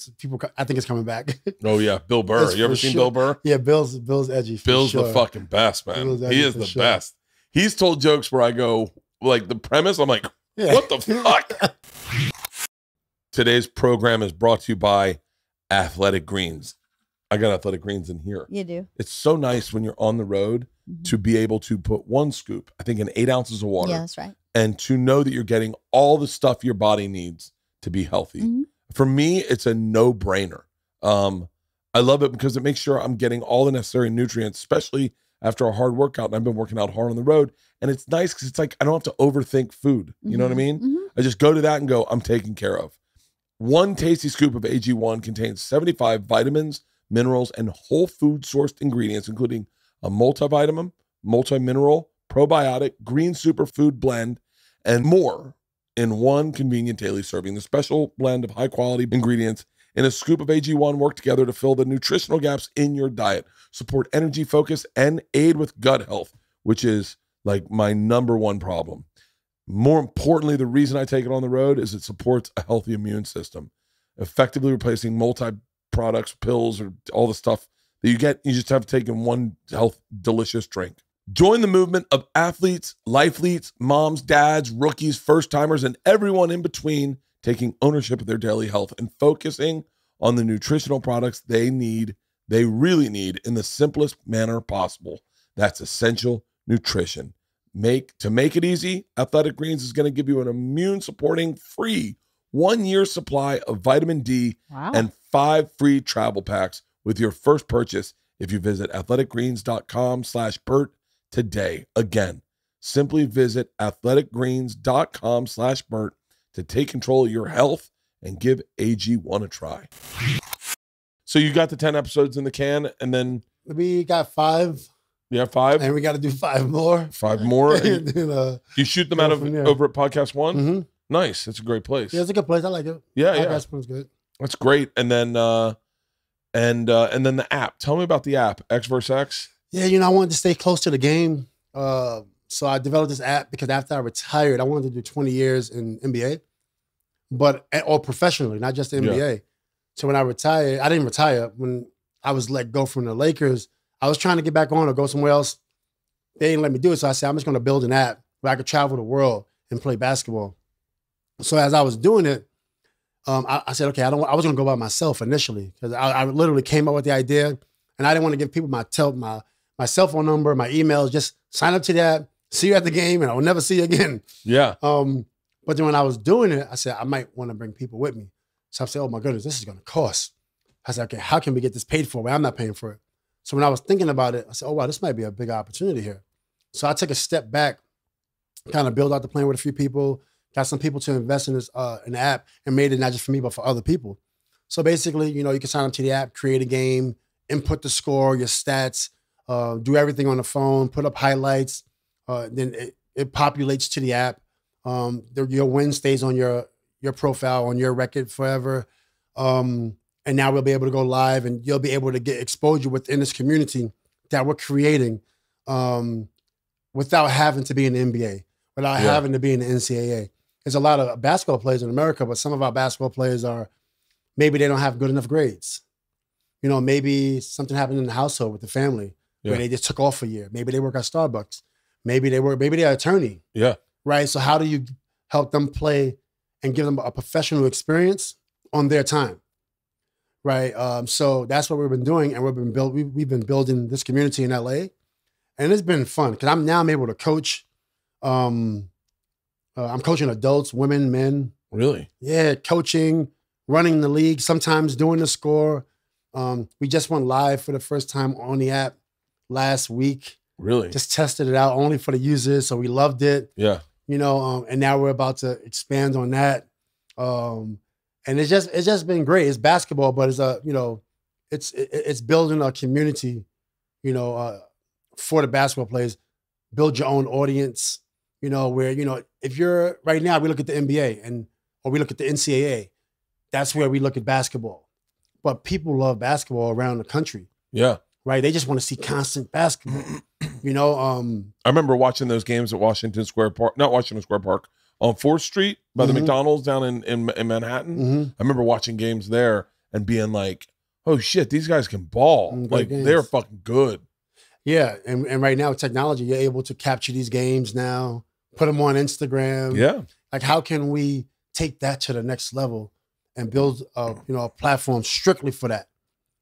I think it's coming back. Oh yeah, Bill Burr. You ever seen Bill Burr? Yeah, Bill's edgy. Bill's the fucking best, man. He is the best. He's told jokes where I go, like the premise, I'm like, what the fuck? Today's program is brought to you by Athletic Greens. I got Athletic Greens in here. You do. It's so nice when you're on the road to be able to put one scoop, I think in 8 ounces of water. Yeah, that's right. And to know that you're getting all the stuff your body needs to be healthy. For me, it's a no-brainer. I love it because it makes sure I'm getting all the necessary nutrients, especially after a hard workout. And I've been working out hard on the road. And it's nice because it's like I don't have to overthink food. You know what I mean? I just go to that and go, I'm taken care of. One tasty scoop of AG1 contains 75 vitamins, minerals, and whole food sourced ingredients, including a multivitamin, multi-mineral, probiotic, green superfood blend, and more in one convenient daily serving. The special blend of high-quality ingredients in a scoop of AG1 work together to fill the nutritional gaps in your diet, support energy, focus, and aid with gut health, which is like my #1 problem. More importantly, the reason I take it on the road is it supports a healthy immune system. effectively replacing multi-products, pills, or all the stuff that you get. You just have to take in one delicious drink. Join the movement of athletes, lifeletes, moms, dads, rookies, first-timers, and everyone in between taking ownership of their daily health and focusing on the nutritional products they really need in the simplest manner possible. That's essential nutrition. To make it easy, Athletic Greens is going to give you an immune-supporting free 1-year supply of vitamin D and 5 free travel packs with your first purchase if you visit athleticgreens.com/Bert today. Again, simply visit athleticgreens.com/Bert to take control of your health and give AG1 a try. So you got the 10 episodes in the can, and then we got 5. Yeah, 5. And we got to do 5 more. 5 more. And then, you shoot them out of over at Podcast One? Mm-hmm. Nice. It's a great place. Yeah, it's a good place. I like it. Yeah, Podcast One's good. That's great. And then and then the app. Tell me about the app, X vs. X. Yeah, I wanted to stay close to the game. So I developed this app because after I retired, I wanted to do 20 years in NBA, or professionally, not just the NBA. Yeah. So when I retired, I didn't retire. When I was let go from the Lakers, I was trying to get back on or go somewhere else. They didn't let me do it. So I said, I'm just going to build an app where I could travel the world and play basketball. So as I was doing it, I said, okay, I was going to go by myself initially because I literally came up with the idea and I didn't want to give people my cell phone number, my emails, just sign up to that, see you at the game, and I will never see you again. Yeah. But then when I was doing it, I said, I might want to bring people with me. So I said, oh my goodness, this is going to cost. I said, okay, how can we get this paid for? Well, I'm not paying for it. So when I was thinking about it, I said, oh, wow, this might be a big opportunity here. So I took a step back, kind of build out the plan with a few people, got some people to invest in this in the app, and made it not just for me, but for other people. So basically, you can sign up to the app, create a game, input the score, your stats, do everything on the phone, put up highlights. Then it populates to the app. Your win stays on your profile, on your record forever. And now we'll be able to go live and you'll be able to get exposure within this community that we're creating without having to be in the NBA, without having to be in the NCAA. There's a lot of basketball players in America, but some of our basketball players maybe they don't have good enough grades. Maybe something happened in the household with the family where they just took off a year. Maybe they work at Starbucks. Maybe they're an attorney. Yeah. Right. So how do you help them play and give them a professional experience on their time? Right. So that's what we've been doing. And we've been building this community in LA. And it's been fun because I'm able to coach. I'm coaching adults, women, men. Really? Yeah. Coaching, running the league, sometimes doing the score. We just went live for the first time on the app last week. Really? Just tested it out only for the users. So we loved it. Yeah. And now we're about to expand on that. And it's just been great. It's basketball, but it's building a community, for the basketball players. Build your own audience, where, if you're right now, we look at the NBA or we look at the NCAA. That's where we look at basketball. But people love basketball around the country. Yeah. Right. They just want to see constant basketball. I remember watching those games at Washington Square Park, not Washington Square Park, on 4th Street by the McDonald's down in Manhattan. Mm-hmm. I remember watching games there and being like, oh shit, these guys can ball. Like they're fucking good. Yeah. And right now with technology, you're able to capture these games now, put them on Instagram. Yeah. Like how can we take that to the next level and build a platform strictly for that?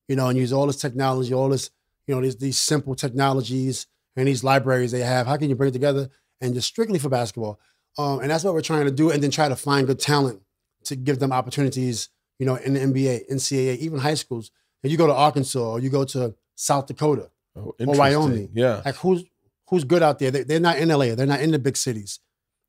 And use all this technology, all this, these simple technologies and these libraries they have. How can you bring it together and just strictly for basketball? And that's what we're trying to do. And then try to find good talent to give them opportunities, in the NBA, NCAA, even high schools. And you go to Arkansas or you go to South Dakota or Wyoming. Yeah. Like who's good out there? They're not in LA. They're not in the big cities,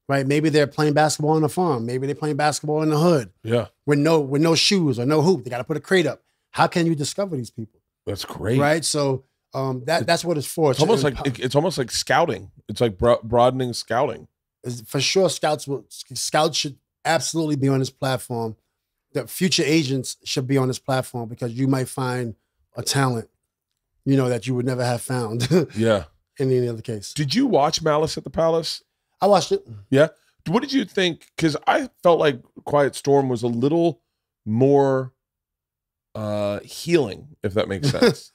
right? Maybe they're playing basketball on the farm. Maybe they're playing basketball in the hood. Yeah. With no shoes or no hoop. They got to put a crate up. How can you discover these people? That's great. Right. So that's what it's for. It's almost like scouting. It's like broadening scouting. For sure, scouts should absolutely be on this platform. The future agents should be on this platform because you might find a talent, that you would never have found. Yeah. In any other case. Did you watch Malice at the Palace? I watched it. Yeah. What did you think? Because I felt like Quiet Storm was a little more healing, if that makes sense.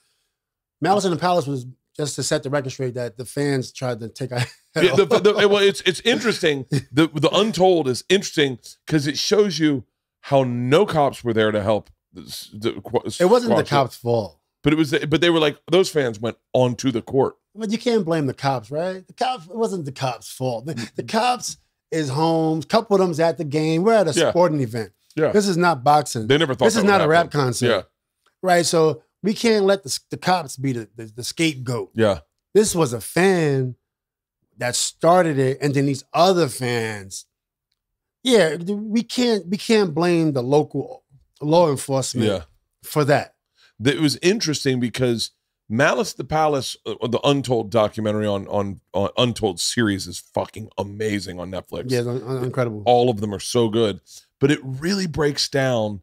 Malice in the Palace was just to set the record straight that the fans tried to take our well, it's interesting. The Untold is interesting because it shows you how no cops were there to help. It wasn't the cops' fault. But they were like, those fans went onto the court. But you can't blame the cops, right? It wasn't the cops' fault. The cops is home. A couple of them's at the game. We're at a sporting event. Yeah. This is not boxing. They never thought this is not a rap concert. Yeah. Right? So we can't let the cops be the scapegoat. Yeah. This was a fan that started it, and then these other fans. Yeah, we can't blame the local law enforcement for that. It was interesting because Malice the Palace, the Untold documentary on Untold series is fucking amazing on Netflix. Yeah, incredible. All of them are so good. But it really breaks down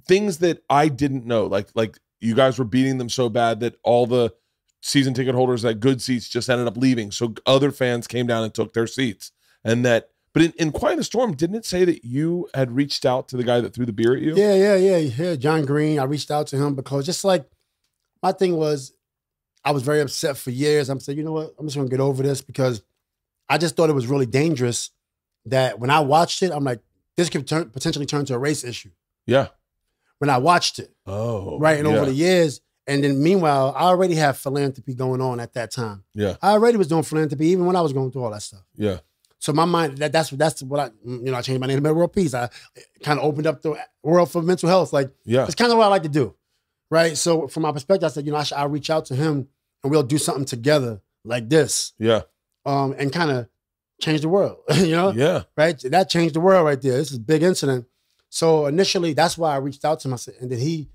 things that I didn't know. Like you guys were beating them so bad that all the season ticket holders at good seats just ended up leaving. So other fans came down and took their seats. And that, but in Quiet in the Storm, didn't it say that you had reached out to the guy that threw the beer at you? Yeah. John Green. I reached out to him because just like my thing was, I was very upset for years. I'm saying, you know what? I'm just gonna get over this because I just thought it was really dangerous that when I watched it, I'm like, this could potentially turn to a race issue. Yeah. When I watched it. Oh. Right. And over the years, and then meanwhile, I already have philanthropy going on at that time. Yeah. I already was doing philanthropy even when I was going through all that stuff. Yeah. So my mind, that's what I changed my name to Mental World Peace. I kind of opened up the world for mental health. Like, it's kind of what I like to do. Right. So from my perspective, I said, I'll reach out to him and we'll do something together like this. Yeah. And kind of change the world, Yeah. Right. That changed the world right there. This is a big incident. So initially, that's why I reached out to him. I said, and then he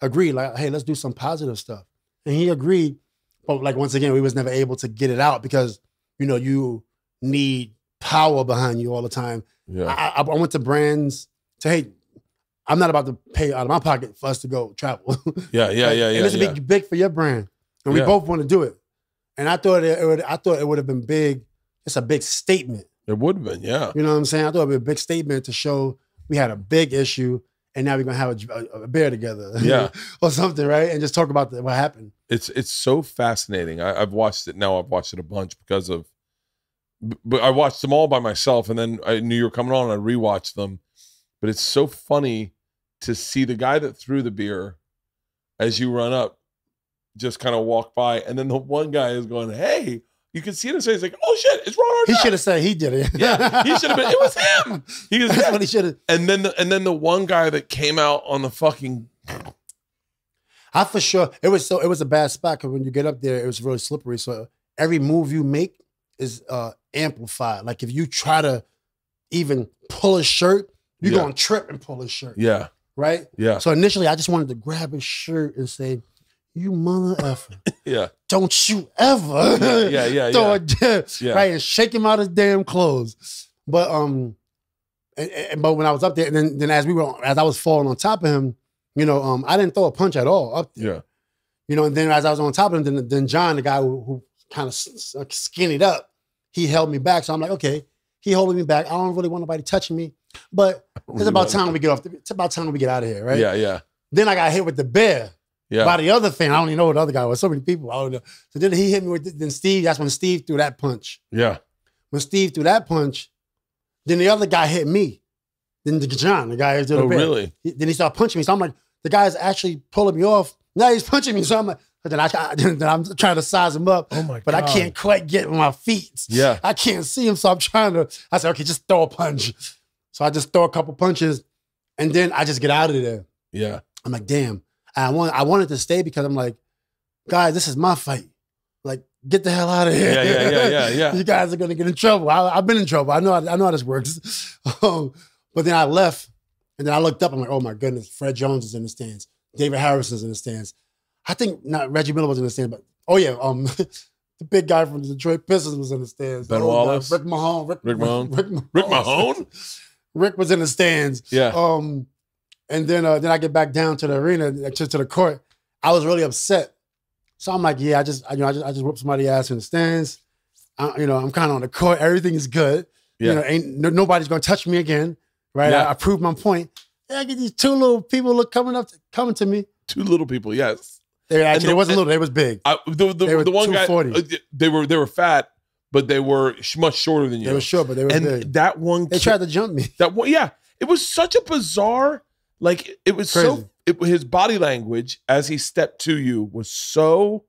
agreed, like, hey, let's do some positive stuff. And he agreed. But like, once again, we was never able to get it out because, you need power behind you all the time. Yeah. I went to brands to, hey, I'm not about to pay out of my pocket for us to go travel. Yeah. And this would be big for your brand. And we both want to do it. And I thought it would have been big. It's a big statement. It would have been, yeah. You know what I'm saying? I thought it would be a big statement to show we had a big issue and now we're going to have a beer together. Yeah. Or something, right? And just talk about what happened. It's so fascinating. I've watched it now. I've watched it a bunch but I watched them all by myself and then I knew you were coming on and I rewatched them. But it's so funny to see the guy that threw the beer as you run up just kind of walk by and then the one guy is going, hey, you can see it and say, he's like, oh shit, it's Ron Artest. He should have said he did it. Yeah, he should have been. It was him. That's what he should have. And then the one guy that came out on the fucking. I for sure it was a bad spot because when you get up there, it was really slippery. So every move you make is amplified. Like if you try to even pull a shirt, you're gonna trip and pull his shirt. Yeah. Right. Yeah. So initially, I just wanted to grab his shirt and say, you mother effer. Yeah. Don't you ever. Yeah. Throw it down. Yeah. Right. And shake him out his damn clothes. But but when I was up there, and then as I was falling on top of him, I didn't throw a punch at all up there. Yeah. And then as I was on top of him, then John, the guy who kind of skinnied up, he held me back. So I'm like, okay, he holding me back. I don't really want nobody touching me. But it's about time we get out of here, right? Yeah. Then I got hit with the bear. Yeah. By the other fan. I don't even know what the other guy was. So many people. I don't know. So then he hit me with then Steve. That's when Steve threw that punch. Yeah. When Steve threw that punch, then the other guy hit me. Then John, the guy who did the bear. Really? Then he started punching me. So I'm like, the guy's actually pulling me off. Now he's punching me. So I'm like, then I'm trying to size him up. Oh my God. But I can't quite get my feet. Yeah. I can't see him. So I said, okay, just throw a punch. So I just throw a couple punches and then I just get out of there. Yeah. I'm like, damn. I wanted to stay because I'm like, guys, this is my fight. Like, get the hell out of here. Yeah. You guys are gonna get in trouble. I've been in trouble. I know how this works. But then I left, and then I looked up. I'm like, oh my goodness, Fred Jones is in the stands. David Harris is in the stands. I think not Reggie Miller was in the stands, but the big guy from the Detroit Pistons was in the stands. Ben Wallace, Rick Mahone. Rick was in the stands. Yeah. And then I get back down to the arena, to the court. I was really upset. So I'm like, yeah, I just whooped somebody's ass in the stands. I'm kind of on the court. Everything is good. Yeah. Nobody's gonna touch me again, right? Yeah. I proved my point. I get these two little people coming to me. Two little people, yes. They wasn't little, they was big. The one guy, they were fat, but they were much shorter than you. They were short, but they were big. That one, they tried to jump me. That one, yeah. It was such a bizarre, like it was crazy. His body language as he stepped to you was so,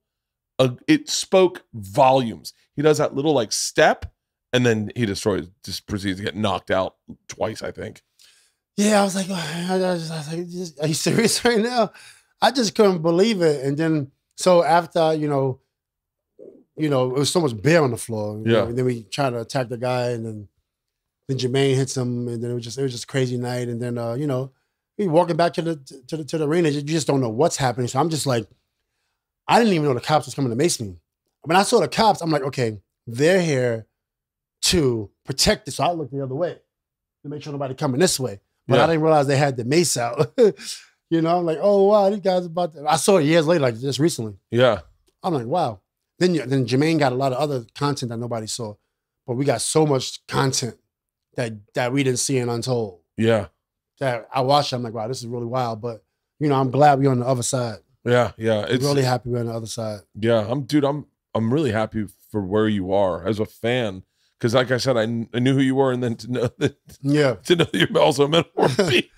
it spoke volumes. He does that little like step, and then he just proceeds to get knocked out twice, I think. Yeah, I was like, are you serious right now? I just couldn't believe it. And then, so after, you know, it was so much beer on the floor. Yeah. And then we tried to attack the guy, and then Jermaine hits him, and then it was just a crazy night. And then, we walking back to the arena. You just don't know what's happening. So I'm just like, I didn't even know the cops was coming to mace me. When I saw the cops, I'm like, okay, they're here to protect this. So I looked the other way to make sure nobody coming this way. But I didn't realize they had the mace out. I'm like, oh, wow, these guys about to... I saw it years later, like just recently. Yeah. I'm like, wow. Then Jermaine got a lot of other content that nobody saw. But we got so much content that we didn't see in Untold. Yeah. That I watched it, I'm like, wow, this is really wild. But, I'm glad we're on the other side. Yeah, yeah. It's really happy we're on the other side. Yeah, I'm really happy for where you are as a fan. Because like I said, I knew who you were, and then to know that you're also a Mettaphorically.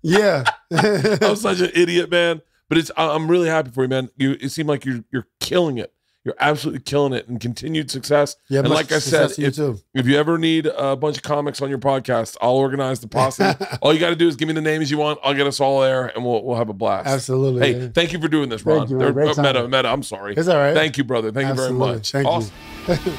Yeah. I'm such an idiot, man. But I'm really happy for you, man. It seemed like you're killing it. You're absolutely killing it, and continued success. Yeah, and like I said, if you ever need a bunch of comics on your podcast, I'll organize the posse. All you got to do is give me the names you want. I'll get us all there, and we'll have a blast. Absolutely. Hey, thank you for doing this, Ron. Thank you, man. Metta, I'm sorry. It's all right. Thank you, brother. Thank you very much. Thank awesome. you.